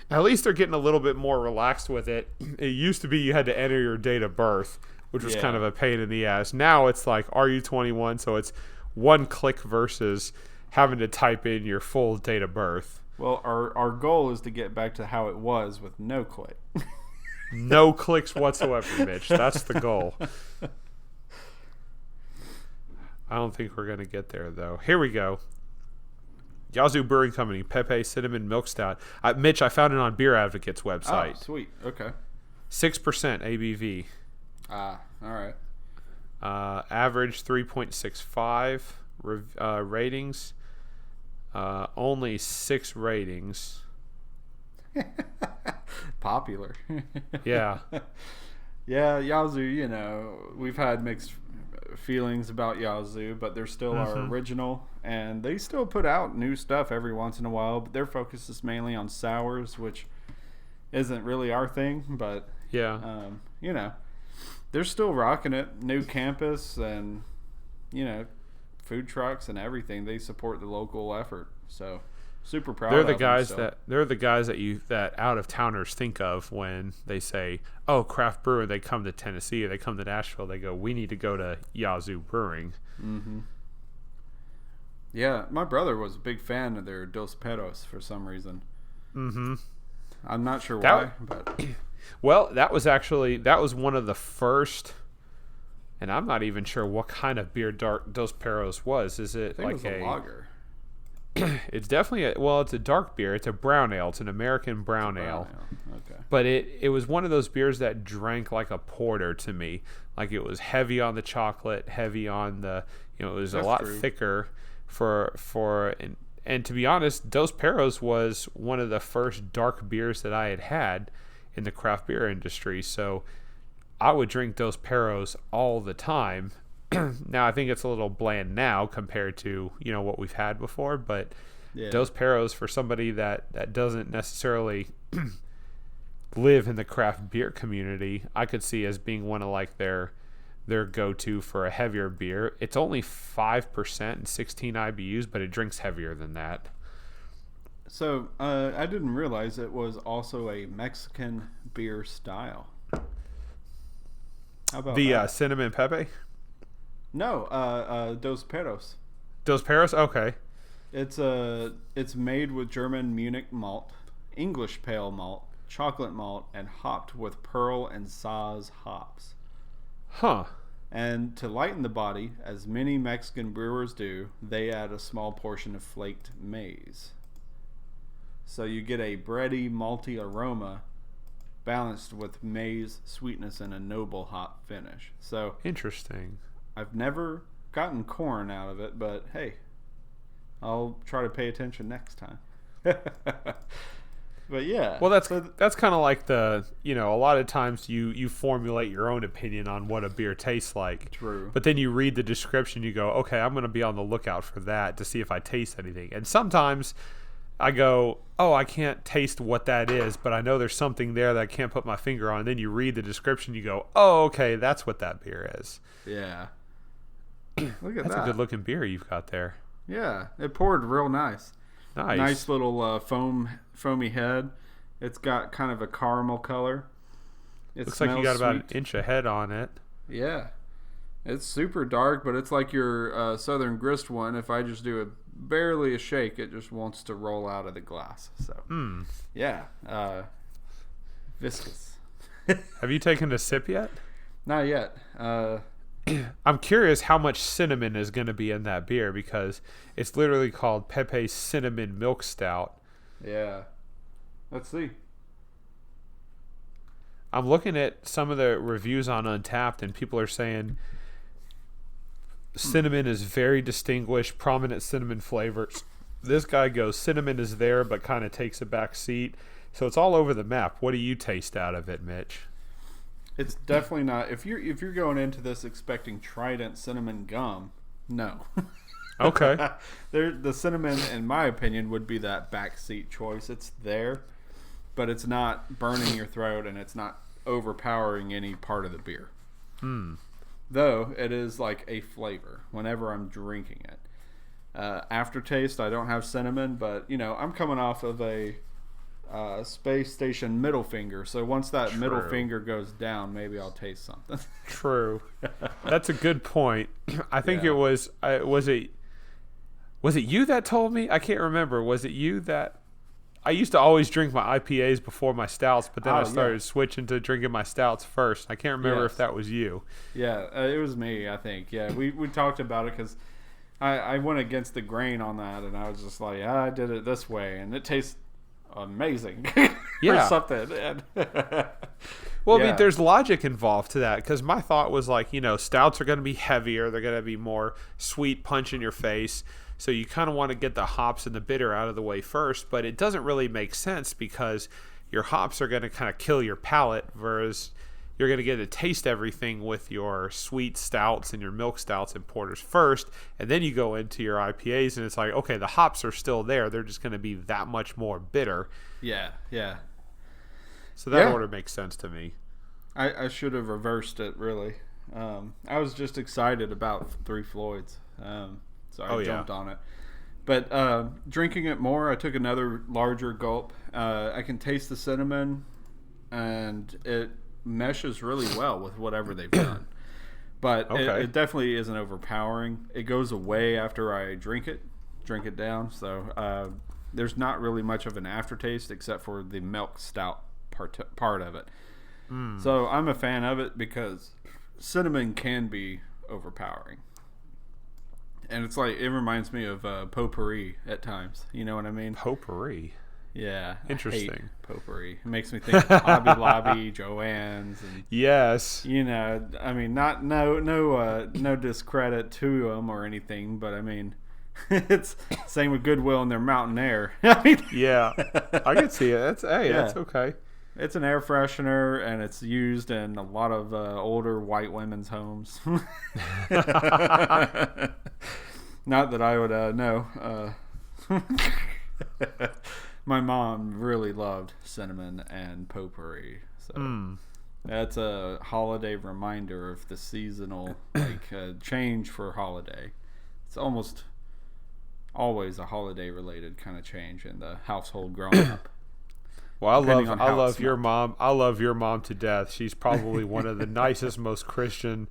At least they're getting a little bit more relaxed with it. It used to be you had to enter your date of birth, which was kind of a pain in the ass. Now it's like, are you 21? So it's one click versus having to type in your full date of birth. Well, our goal is to get back to how it was with no click. No clicks whatsoever, Mitch. That's the goal. I don't think we're going to get there, though. Here we go. Yazoo Brewing Company, Pepe Cinnamon Milk Stout. Mitch, I found it on Beer Advocate's website. Oh, sweet. Okay. 6% ABV. All right. Average 3.65 ratings. Only 6 ratings. Popular. Yeah. Yeah, Yazoo, we've had mixed feelings about Yazoo, but they're still our original, and they still put out new stuff every once in a while, but their focus is mainly on sours, which isn't really our thing, but yeah. They're still rocking it. New campus and food trucks and everything. They support the local effort, so super proud. They're the guys that out of towners think of when they say, "Oh, craft brewer." They come to Tennessee or they come to Nashville. They go, "We need to go to Yazoo Brewing." Mm-hmm. Yeah, my brother was a big fan of their Dos Perros for some reason. Mm-hmm. I'm not sure why, but well, that was one of the first, and I'm not even sure what kind of beer Dos Perros was. Is it I think it was a lager? It's definitely it's a dark beer. It's a brown ale. It's an American brown ale. Okay. But it was one of those beers that drank like a porter to me. Like it was heavy on the chocolate, heavy on the, it was a lot thicker and to be honest, Dos Perros was one of the first dark beers that I had in the craft beer industry. So I would drink Dos Perros all the time. Now I think it's a little bland now compared to what we've had before, but Dos Perros, for somebody that doesn't necessarily live in the craft beer community, I could see as being one of like their go-to for a heavier beer. It's only 5% and 16 IBUs, but it drinks heavier than that. So I didn't realize it was also a Mexican beer style. How about the cinnamon pepe? No, Dos Perros. Dos Perros? Okay. It's made with German Munich malt, English pale malt, chocolate malt, and hopped with Pearl and Saaz hops. Huh. And to lighten the body, as many Mexican brewers do, they add a small portion of flaked maize. So you get a bready, malty aroma balanced with maize sweetness and a noble hop finish. So interesting. I've never gotten corn out of it, but hey, I'll try to pay attention next time. But yeah. Well, that's kind of like a lot of times you formulate your own opinion on what a beer tastes like. True. But then you read the description, you go, okay, I'm going to be on the lookout for that to see if I taste anything. And sometimes I go, oh, I can't taste what that is, but I know there's something there that I can't put my finger on. And then you read the description, you go, oh, okay, that's what that beer is. Yeah. Look at That's that. a good looking beer you've got there. Yeah, it poured real nice. Nice little foamy head. It's got kind of a caramel color. Looks like you got about an inch of head on it. Yeah. It's super dark, but it's like your Southern Grist one. If I just do barely a shake, it just wants to roll out of the glass. So, yeah. Viscous. Have you taken a sip yet? Not yet. I'm curious how much cinnamon is going to be in that beer because it's literally called Pepe Cinnamon Milk Stout. Yeah. Let's see. I'm looking at some of the reviews on Untappd, and people are saying cinnamon is very distinguished, prominent cinnamon flavors. This guy goes, cinnamon is there, but kind of takes a back seat. So it's all over the map. What do you taste out of it, Mitch? It's definitely not. If you're going into this expecting Trident cinnamon gum, no. Okay. The cinnamon, in my opinion, would be that backseat choice. It's there, but it's not burning your throat, and it's not overpowering any part of the beer. Though it is like a flavor whenever I'm drinking it. Aftertaste, I don't have cinnamon, but I'm coming off of a space station middle finger, so once that middle finger goes down, maybe I'll taste something. True. That's a good point. I think it was it you that told me? I can't remember. Was it you that I used to always drink my IPAs before my stouts, but then I started switching to drinking my stouts first. I can't remember if that was you. Yeah, it was me, I think. Yeah, we talked about it because I went against the grain on that, and I was just like, I did it this way, and it tastes amazing. Or something. Well, I mean, there's logic involved to that because my thought was like, stouts are going to be heavier. They're going to be more sweet, punch in your face. So you kind of want to get the hops and the bitter out of the way first, but it doesn't really make sense because your hops are going to kind of kill your palate, whereas you're going to get to taste everything with your sweet stouts and your milk stouts and porters first, and then you go into your IPAs, and it's like, okay, the hops are still there. They're just going to be that much more bitter. Yeah. So that order makes sense to me. I should have reversed it, really. I was just excited about Three Floyds. So I jumped on it. But drinking it more, I took another larger gulp. I can taste the cinnamon, and it meshes really well with whatever they've done. But it definitely isn't overpowering. It goes away after I drink it down. So there's not really much of an aftertaste except for the milk stout part of it. So I'm a fan of it because cinnamon can be overpowering. And it's like, it reminds me of potpourri at times. You know what I mean? Potpourri? Yeah. Interesting. I hate potpourri. It makes me think of Hobby Lobby, Joann's. And, yes. You know, I mean, no discredit to them or anything, but I mean, it's same with Goodwill and their Mountain Air. I mean, yeah. I can see it. That's okay. It's an air freshener, and it's used in a lot of older white women's homes. Not that I would know. My mom really loved cinnamon and potpourri. So that's a holiday reminder of the seasonal change for holiday. It's almost always a holiday-related kind of change in the household growing up. Well, I love your mom. I love your mom to death. She's probably one of the nicest, most Christian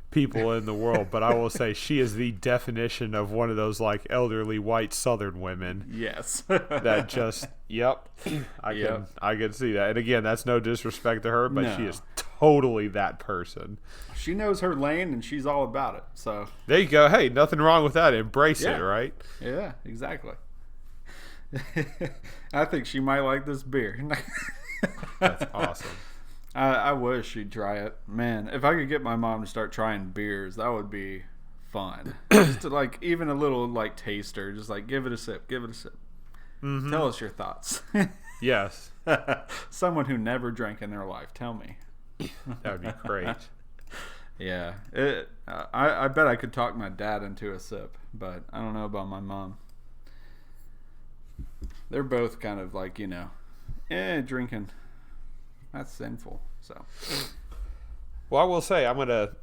people in the world. But I will say she is the definition of one of those like elderly white Southern women. Yes. That just I can see that. And again, that's no disrespect to her, but she is totally that person. She knows her lane and she's all about it. So there you go. Hey, nothing wrong with that. Embrace it, right? Yeah, exactly. I think she might like this beer. That's awesome. I wish she'd try it. Man, if I could get my mom to start trying beers, that would be fun. Just to like, even a little like taster, just like give it a sip. Mm-hmm. Tell us your thoughts. Yes. Someone who never drank in their life, tell me. That would be great. Yeah. I bet I could talk my dad into a sip, but I don't know about my mom. They're both kind of like, drinking. That's sinful. So, well, I will say I'm gonna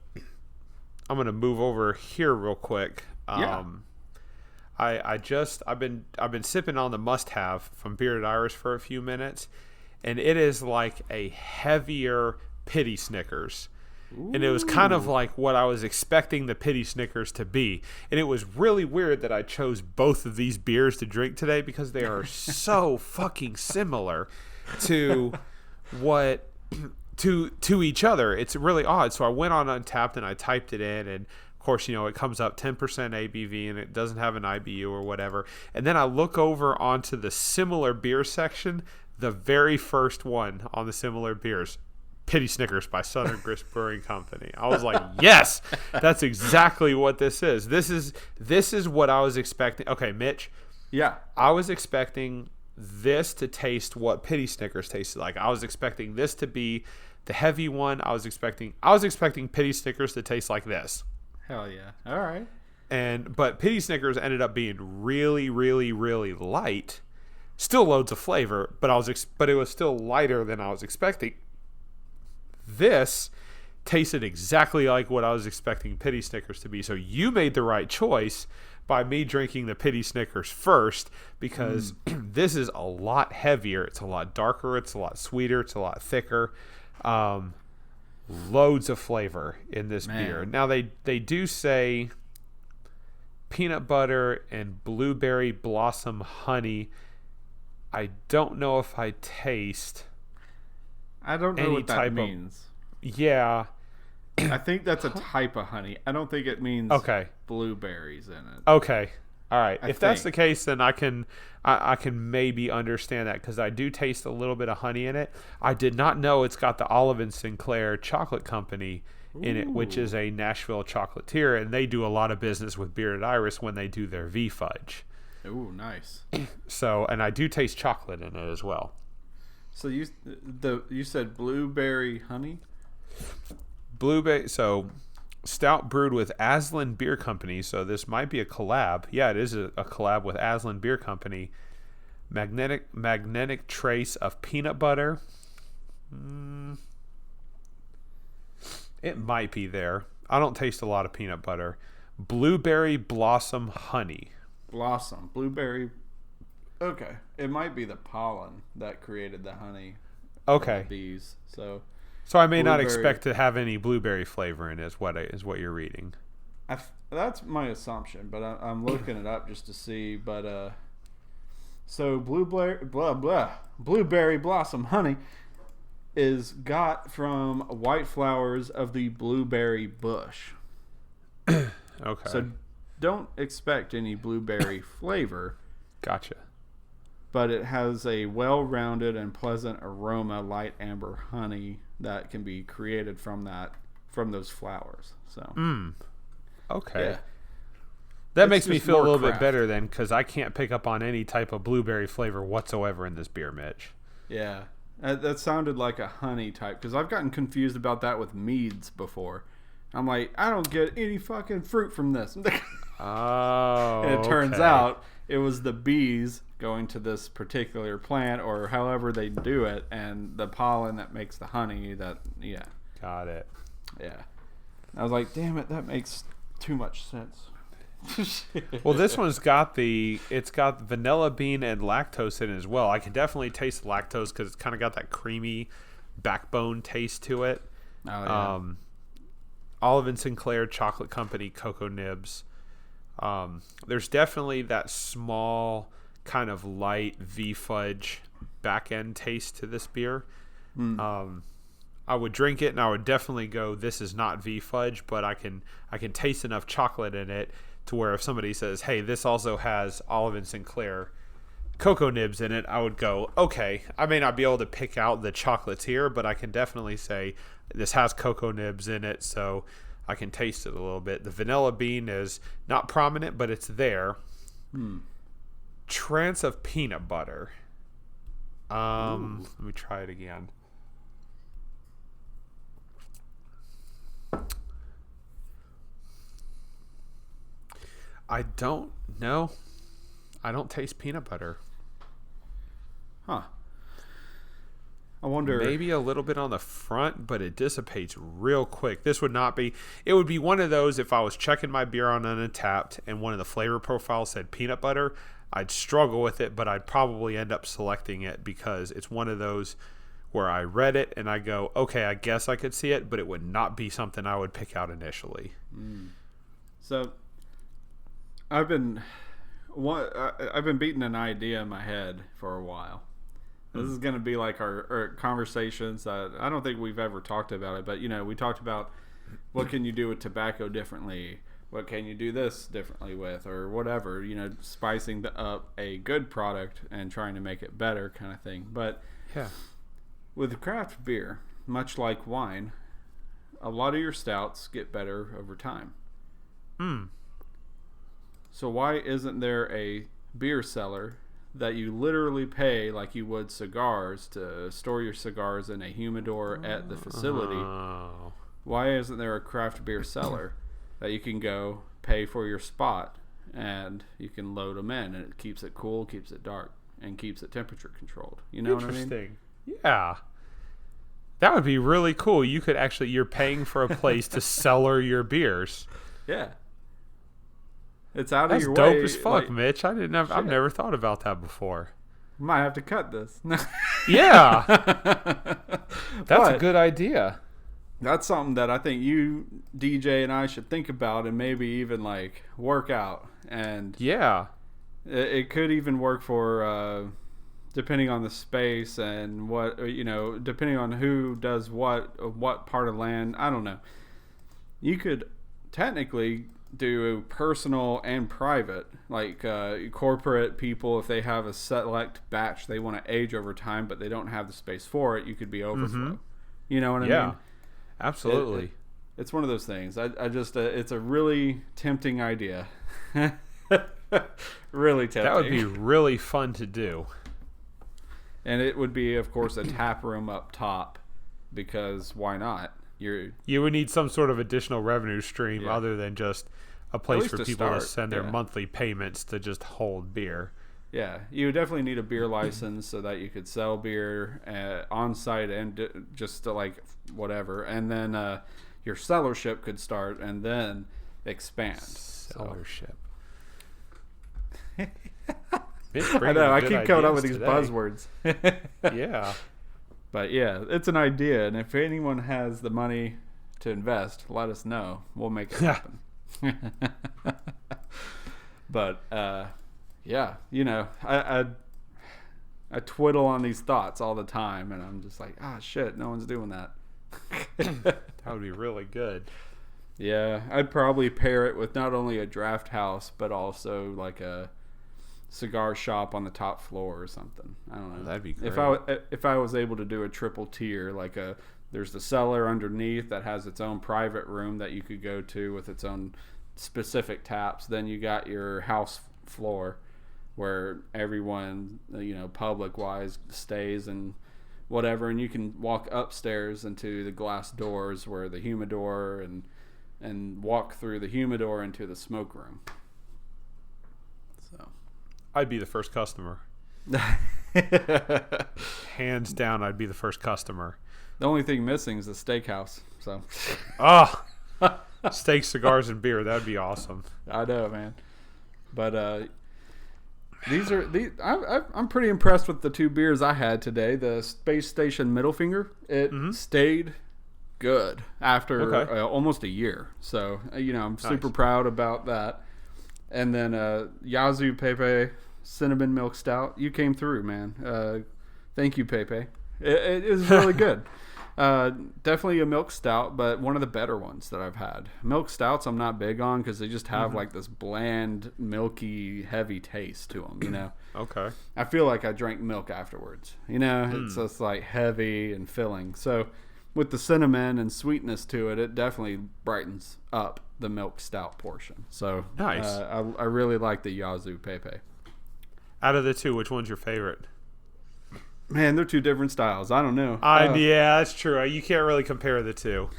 move over here real quick. I've been sipping on the must-have from Bearded Iris for a few minutes, and it is like a heavier Pity Snickers. Ooh. And it was kind of like what I was expecting the Pity Snickers to be. And it was really weird that I chose both of these beers to drink today because they are so fucking similar to what to each other. It's really odd. So I went on Untappd and I typed it in, and of course, it comes up 10% ABV and it doesn't have an IBU or whatever. And then I look over onto the similar beer section, the very first one on the similar beers, Pity Snickers by Southern Grist Brewing Company. I was like, yes, that's exactly what this is. This is what I was expecting. Okay, Mitch. Yeah. I was expecting this to taste what Pity Snickers tasted like. I was expecting this to be the heavy one. I was expecting Pity Snickers to taste like this. Hell yeah. All right. But Pity Snickers ended up being really, really, really light. Still loads of flavor, but it was still lighter than I was expecting. This tasted exactly like what I was expecting Pity Snickers to be. So you made the right choice by me drinking the Pity Snickers first, because this is a lot heavier. It's a lot darker. It's a lot sweeter. It's a lot thicker. Loads of flavor in this beer. Now they do say peanut butter and blueberry blossom honey. I don't know if I taste. I don't know what that means. Yeah. I think that's a type of honey. I don't think it means blueberries in it. Okay. All right. If that's the case, then I can maybe understand that, because I do taste a little bit of honey in it. I did not know it's got the Olive and Sinclair Chocolate Company in it, which is a Nashville chocolatier, and they do a lot of business with Bearded Iris when they do their V Fudge. Ooh, nice. So, and I do taste chocolate in it as well. So you said blueberry honey? Blueberry. So stout brewed with Aslan Beer Company. So this might be a collab. Yeah, it is a collab with Aslan Beer Company. Magnetic trace of peanut butter. It might be there. I don't taste a lot of peanut butter. Blueberry blossom honey. Blueberry. Okay, it might be the pollen that created the honey. Okay. The bees. So I may not expect to have any blueberry flavor in it, is what you're reading. That's my assumption, but I'm looking it up just to see. But So blueberry blossom honey is got from white flowers of the blueberry bush. Okay. So don't expect any blueberry flavor. Gotcha. But it has a well-rounded and pleasant aroma, light amber honey that can be created from those flowers. So, okay. Yeah. That It's makes me just feel a more little craft. bit better then, because I can't pick up on any type of blueberry flavor whatsoever in this beer, Mitch. Yeah, that sounded like a honey type, because I've gotten confused about that with meads before. I'm like, I don't get any fucking fruit from this. Oh, And it turns okay. out it was the bees going to this particular plant, or however they do it, and the pollen that makes the honey. Got it. Yeah. I was like, damn it, that makes too much sense. Well, this one's got vanilla bean and lactose in it as well. I can definitely taste the lactose because it's kind of got that creamy backbone taste to it. Oh, yeah. Olive and Sinclair Chocolate Company Cocoa Nibs. There's definitely that small kind of light V fudge back end taste to this beer. I would drink it and I would definitely go, this is not V fudge, but I can taste enough chocolate in it to where if somebody says, hey, this also has Olive and Sinclair cocoa nibs in it, I would go, okay, I may not be able to pick out the chocolates here, but I can definitely say this has cocoa nibs in it, so I can taste it a little bit. The vanilla bean is not prominent, but it's there. Trance of peanut butter. Let me try it again. I don't know. I don't taste peanut butter. Huh. I wonder. Maybe a little bit on the front, but it dissipates real quick. This would not be. It would be one of those if I was checking my beer on Untapped and one of the flavor profiles said peanut butter, I'd struggle with it, but I'd probably end up selecting it because it's one of those where I read it and I go, okay, I guess I could see it, but it would not be something I would pick out initially. So, I've been beating an idea in my head for a while. This is going to be like our conversations that I don't think we've ever talked about it, but we talked about what can you do with tobacco differently, what can you do this differently with, or whatever, spicing up a good product and trying to make it better kind of thing. But yeah, with craft beer, much like wine, a lot of your stouts get better over time. So why isn't there a beer cellar that you literally pay like you would cigars to store your cigars in a humidor at the facility? Why isn't there a craft beer cellar that you can go pay for your spot and you can load them in, and it keeps it cool, keeps it dark, and keeps it temperature controlled? You know what I mean? Interesting. Yeah. That would be really cool. You could actually, you're paying for a place to cellar your beers. Yeah. It's out That's of your dope way. as fuck, Mitch. I've never thought about that before. Might have to cut this. Yeah. That's a But good idea. that's something that I think you, DJ, and I should think about and maybe even like work out. And Yeah. it could even work for depending on the space and what, depending on who does what part of land. I don't know. You could technically do personal and private, like corporate people, if they have a select batch they want to age over time but they don't have the space for it, you could be overflow. You know what I mean? Absolutely. It's one of those things. I just it's a really tempting idea. Really tempting. That would be really fun to do. And it would be, of course, a tap room up top, because why not? You would need some sort of additional revenue stream other than just a place for people to send their monthly payments to just hold beer. Yeah, you would definitely need a beer license so that you could sell beer on site and just to like whatever, and then your cellarship could start and then expand. Cellarship. I know. I keep coming up with these buzzwords. Yeah. But yeah, it's an idea, and if anyone has the money to invest, let us know. We'll make it happen. But yeah, I twiddle on these thoughts all the time, and I'm just like, shit, no one's doing that. That would be really good. Yeah, I'd probably pair it with not only a draft house, but also like a cigar shop on the top floor or something. I don't know. That'd be great. If I was able to do a triple tier, like there's the cellar underneath that has its own private room that you could go to with its own specific taps. Then you got your house floor where everyone, public wise stays and whatever, and you can walk upstairs into the glass doors where the humidor and walk through the humidor into the smoke room. So I'd be the first customer. Hands down, I'd be the first customer. The only thing missing is the steakhouse. So steak, cigars, and beer. That'd be awesome. I know, man. But I'm pretty impressed with the two beers I had today. The Space Station Middle Finger, it stayed good after almost a year. So I'm super proud about that. And then Yazoo Pepe Cinnamon Milk Stout. You came through, man. Thank you, Pepe. It was really good. Definitely a milk stout, but one of the better ones that I've had. Milk stouts I'm not big on because they just have like this bland, milky, heavy taste to them, Okay. I feel like I drank milk afterwards. It's just like heavy and filling. So with the cinnamon and sweetness to it, it definitely brightens up the milk stout portion. So nice. I really like the Yazoo Pepe. Out of the two, which one's your favorite? Man, they're two different styles. I don't know. Yeah, that's true. You can't really compare the two.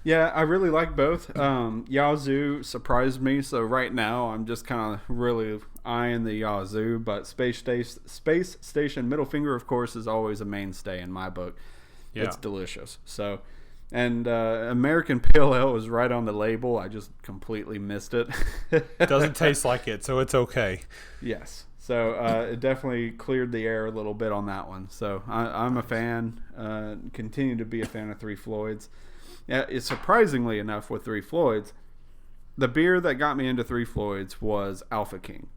Yeah, I really like both. Yazoo surprised me, so right now I'm just kind of really eyeing the Yazoo. But Space Station Middle Finger, of course, is always a mainstay in my book. Yeah. It's delicious. So, and American Pale Ale is right on the label. I just completely missed it. Doesn't taste like it, so it's okay. Yes. So it definitely cleared the air a little bit on that one. So I'm a fan, continue to be a fan of Three Floyds. Yeah, it's surprisingly enough with Three Floyds, the beer that got me into Three Floyds was Alpha King.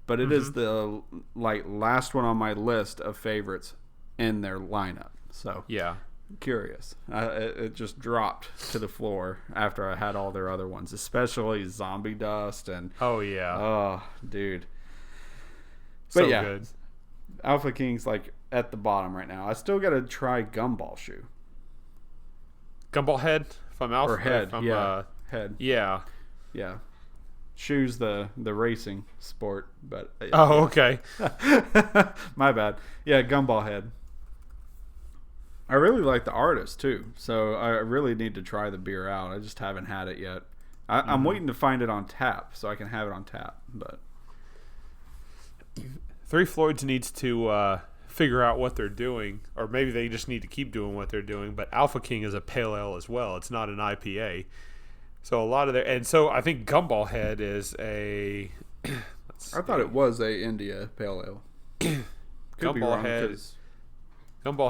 But it is the last one on my list of favorites in their lineup. So yeah, curious. It just dropped to the floor after I had all their other ones, especially Zombie Dust and oh dude. But so good. Alpha King's at the bottom right now. I still got to try Gumball Shoe. Gumball Head from Alpha. Or Head, Head. Yeah. Shoe's the racing sport, but okay. My bad. Yeah, Gumball Head. I really like the artist too, so I really need to try the beer out. I just haven't had it yet. I'm waiting to find it on tap so I can have it on tap, but Three Floyds needs to figure out what they're doing, or maybe they just need to keep doing what they're doing. But Alpha King is a pale ale as well. It's not an IPA. So a lot of so I think Gumball Head is a. I thought it was a India pale ale. Gumball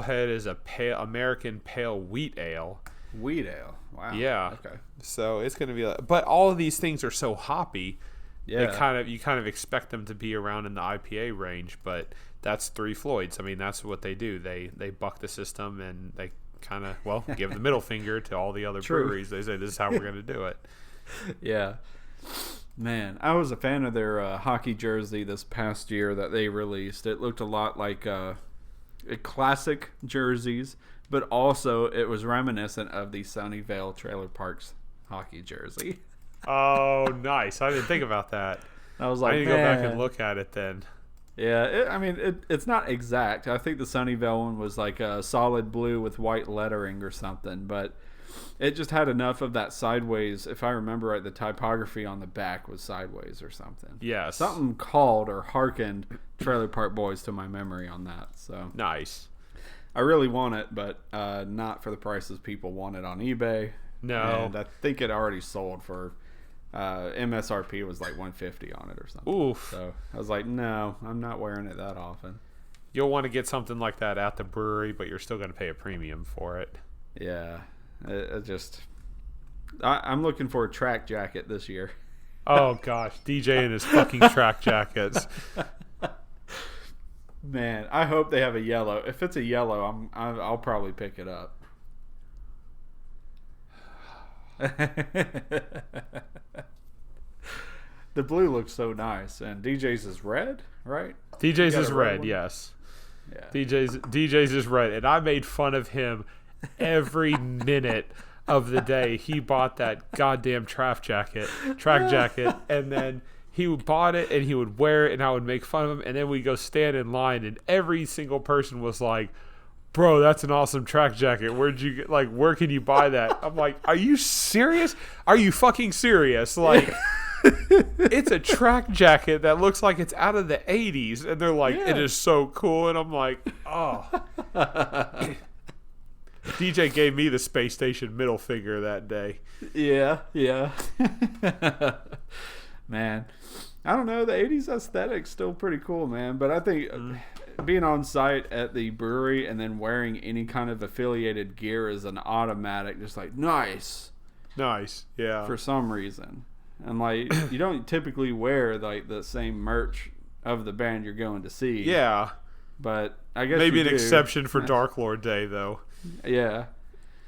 Head is a American pale wheat ale. Wheat ale. Wow. Yeah. Okay. So it's going to be, but all of these things are so hoppy. Yeah. You kind of expect them to be around in the IPA range, but that's Three Floyds. I mean, that's what they do. They buck the system and they kind of give the middle finger to all the other breweries. They say this is how we're going to do it. Yeah. Man, I was a fan of their hockey jersey this past year that they released. It looked a lot like classic jerseys, but also it was reminiscent of the Sunnyvale Trailer Parks hockey jersey. Oh, nice. I didn't think about that. I was like, I need to go back and look at it then. Yeah, it's not exact. I think the Sunnyvale one was like a solid blue with white lettering or something, but it just had enough of that sideways. If I remember right, the typography on the back was sideways or something. Yeah, something called or harkened Trailer Park Boys to my memory on that. So nice. I really want it, but not for the prices people want it on eBay. No, and I think it already sold for. MSRP was like $150 on it or something. Oof. So I was like, no, I'm not wearing it that often. You'll want to get something like that at the brewery, but you're still going to pay a premium for it. Yeah. I'm looking for a track jacket this year. Oh, gosh. DJ and his fucking track jackets. Man, I hope they have a yellow. If it's a yellow, I'll probably pick it up. The blue looks so nice, and DJ's is red, right? DJ's is red, yes. Yeah. DJ's is red, and I made fun of him every minute of the day. He bought that goddamn track jacket, and then he bought it and he would wear it, and I would make fun of him, and then we go stand in line, and every single person was like, "Bro, that's an awesome track jacket. Where'd you get? Like, where can you buy that?" I'm like, "Are you serious? Are you fucking serious? Like." It's a track jacket that looks like it's out of the 80s, and they're like, It is so cool, and I'm like, oh. DJ gave me the space station middle finger that day. Yeah. Man, I don't know, the 80s aesthetic's still pretty cool, man, but I think being on site at the brewery and then wearing any kind of affiliated gear is an automatic, just like, nice, yeah, for some reason. And like, you don't typically wear like the same merch of the band you're going to see. Yeah, but I guess maybe an exception for Dark Lord Day, though. Yeah,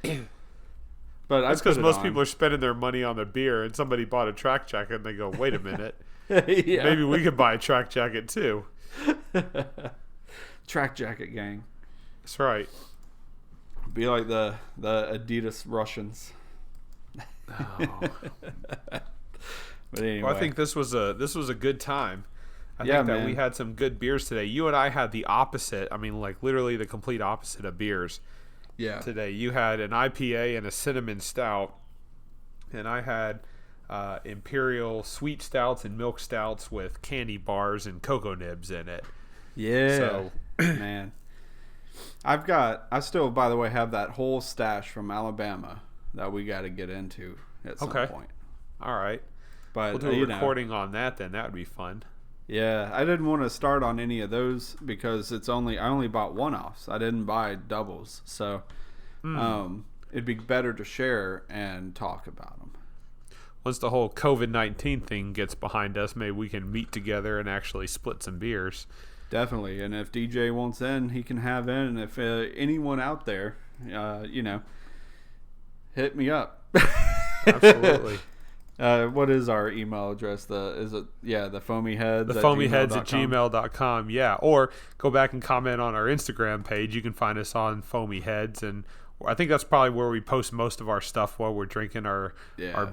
but that's because most people are spending their money on the beer, and somebody bought a track jacket, and they go, "Wait a minute, maybe we could buy a track jacket too." Track jacket gang. That's right. Be like the Adidas Russians. Oh. But anyway. Well, I think this was a good time. I think that we had some good beers today. You and I had the opposite. I mean, like literally the complete opposite of beers. Yeah. Today you had an IPA and a cinnamon stout, and I had imperial sweet stouts and milk stouts with candy bars and cocoa nibs in it. Yeah. So, man, I still, by the way, have that whole stash from Alabama that we got to get into at some point. All right. But we'll do a recording on that then. That would be fun. Yeah, I didn't want to start on any of those because I only bought one-offs. I didn't buy doubles. So it'd be better to share and talk about them. Once the whole COVID-19 thing gets behind us, maybe we can meet together and actually split some beers. Definitely. And if DJ wants in, he can have in. And if anyone out there, hit me up. Absolutely. What is our email address? The Foamy Heads? The Foamy Heads at gmail.com. Yeah. Or go back and comment on our Instagram page. You can find us on Foamy Heads. And I think that's probably where we post most of our stuff while we're drinking our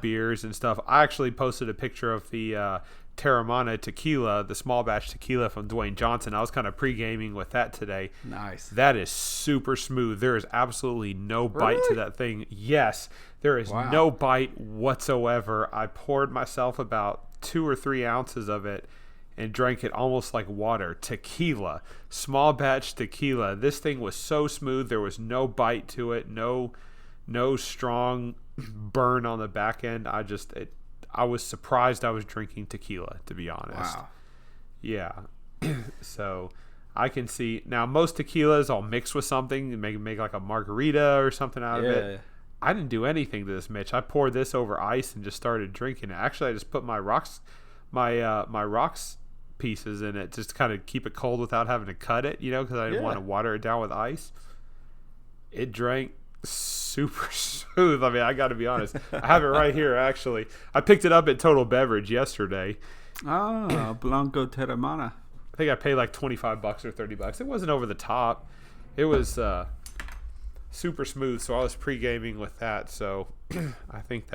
beers and stuff. I actually posted a picture of the Terramana tequila, the small batch tequila from Dwayne Johnson. I was kind of pre-gaming with that today. Nice. That is super smooth. There is absolutely no bite to that thing. Yes, there is no bite whatsoever. I poured myself about 2 or 3 ounces of it and drank it almost like water. Tequila, small batch tequila. This thing was so smooth. There was no bite to it. No strong burn on the back end. I was surprised I was drinking tequila, to be honest. Wow. Yeah. So I can see now most tequilas I'll mix with something and make like a margarita or something out of it. I didn't do anything to this, Mitch. I poured this over ice and just started drinking it. Actually, I just put my rocks pieces in it just to kind of keep it cold without having to cut it, because I didn't want to water it down with ice. It drank super smooth. I mean, I got to be honest. I have it right here, actually. I picked it up at Total Beverage yesterday. Oh, Blanco Terramana. I think I paid like $25 or $30. It wasn't over the top. It was super smooth, so I was pre-gaming with that. So I think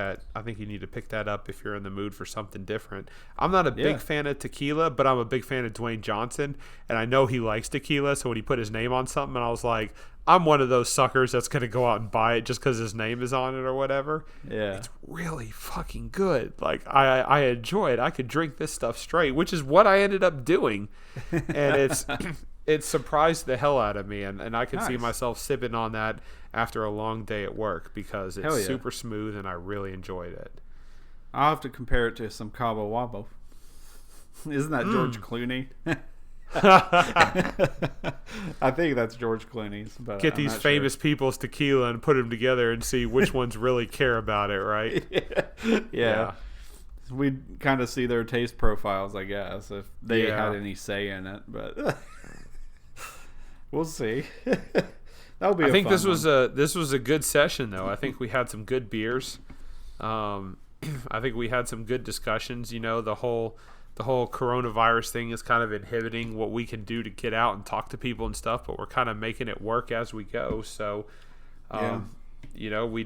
you need to pick that up if you're in the mood for something different. I'm not a big fan of tequila, but I'm a big fan of Dwayne Johnson, and I know he likes tequila, so when he put his name on something, I was like, I'm one of those suckers that's going to go out and buy it just because his name is on it or whatever. Yeah. It's really fucking good. Like, I enjoy it. I could drink this stuff straight, which is what I ended up doing. And it surprised the hell out of me. And I could see myself sipping on that after a long day at work because it's super smooth and I really enjoyed it. I'll have to compare it to some Cabo Wabo. Isn't that George Clooney? I think that's George Clooney's. But get these famous people's tequila and put them together and see which ones really care about it, right? Yeah. We kind of see their taste profiles, I guess, if they had any say in it. But We'll see. That'll be. I think this was a good session, though. I think we had some good beers. I think we had some good discussions. You know, the whole coronavirus thing is kind of inhibiting what we can do to get out and talk to people and stuff, but we're kind of making it work as we go. So, you know, we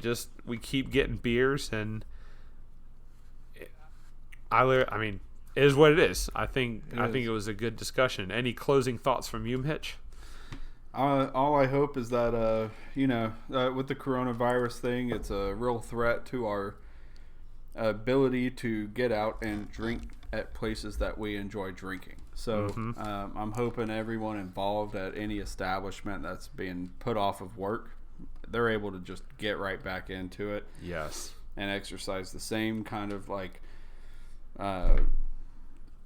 keep getting beers, and I mean, it is what it is. I think it was a good discussion. Any closing thoughts from you, Mitch? All I hope is that, with the coronavirus thing, it's a real threat to our ability to get out and drink at places that we enjoy drinking. So I'm hoping everyone involved at any establishment that's being put off of work, they're able to just get right back into it. Yes. And exercise the same kind of like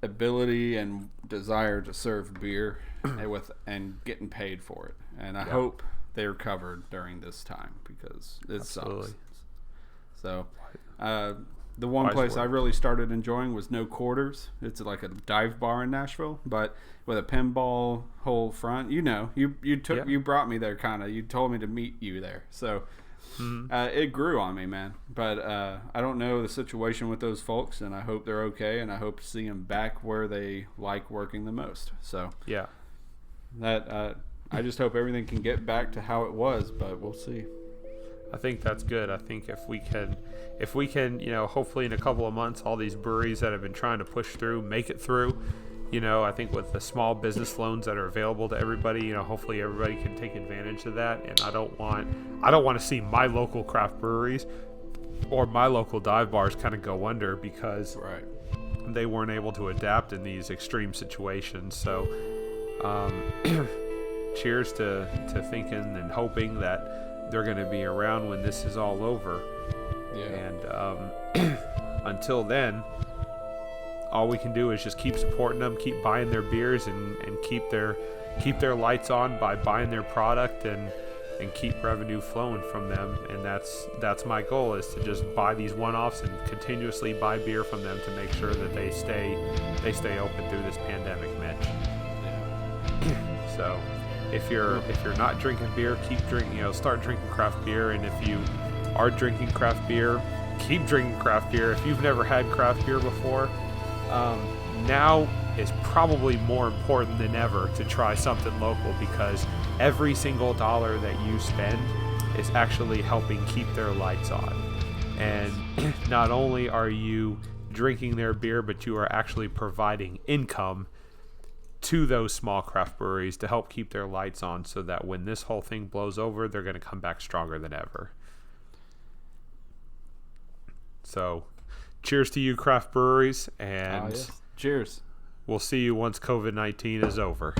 ability and desire to serve beer and getting paid for it. And I hope they're covered during this time because it sucks. So the one place I really started enjoying was No Quarters. It's like a dive bar in Nashville, but with a pinball whole front. You know, you brought me there kind of. You told me to meet you there. So it grew on me, man. But I don't know the situation with those folks, and I hope they're okay, and I hope to see them back where they like working the most. So that I just hope everything can get back to how it was, but we'll see. I think that's good. I think if we can, you know, hopefully in a couple of months, all these breweries that have been trying to push through, make it through. You know, I think with the small business loans that are available to everybody, you know, hopefully everybody can take advantage of that. And I don't want to see my local craft breweries or my local dive bars kind of go under because they weren't able to adapt in these extreme situations. So, cheers to thinking and hoping that they're going to be around when this is all over. And until then, all we can do is just keep supporting them, keep buying their beers, and keep their lights on by buying their product and keep revenue flowing from them. And that's my goal, is to just buy these one-offs and continuously buy beer from them to make sure that they stay open through this pandemic, Mitch. So if you're not drinking beer, keep drinking. You know, start drinking craft beer. And if you are drinking craft beer, keep drinking craft beer. If you've never had craft beer before, now is probably more important than ever to try something local, because every single dollar that you spend is actually helping keep their lights on. And not only are you drinking their beer, but you are actually providing income to those small craft breweries to help keep their lights on, so that when this whole thing blows over, they're going to come back stronger than ever. So cheers to you, craft breweries, and cheers. We'll see you once COVID-19 is over.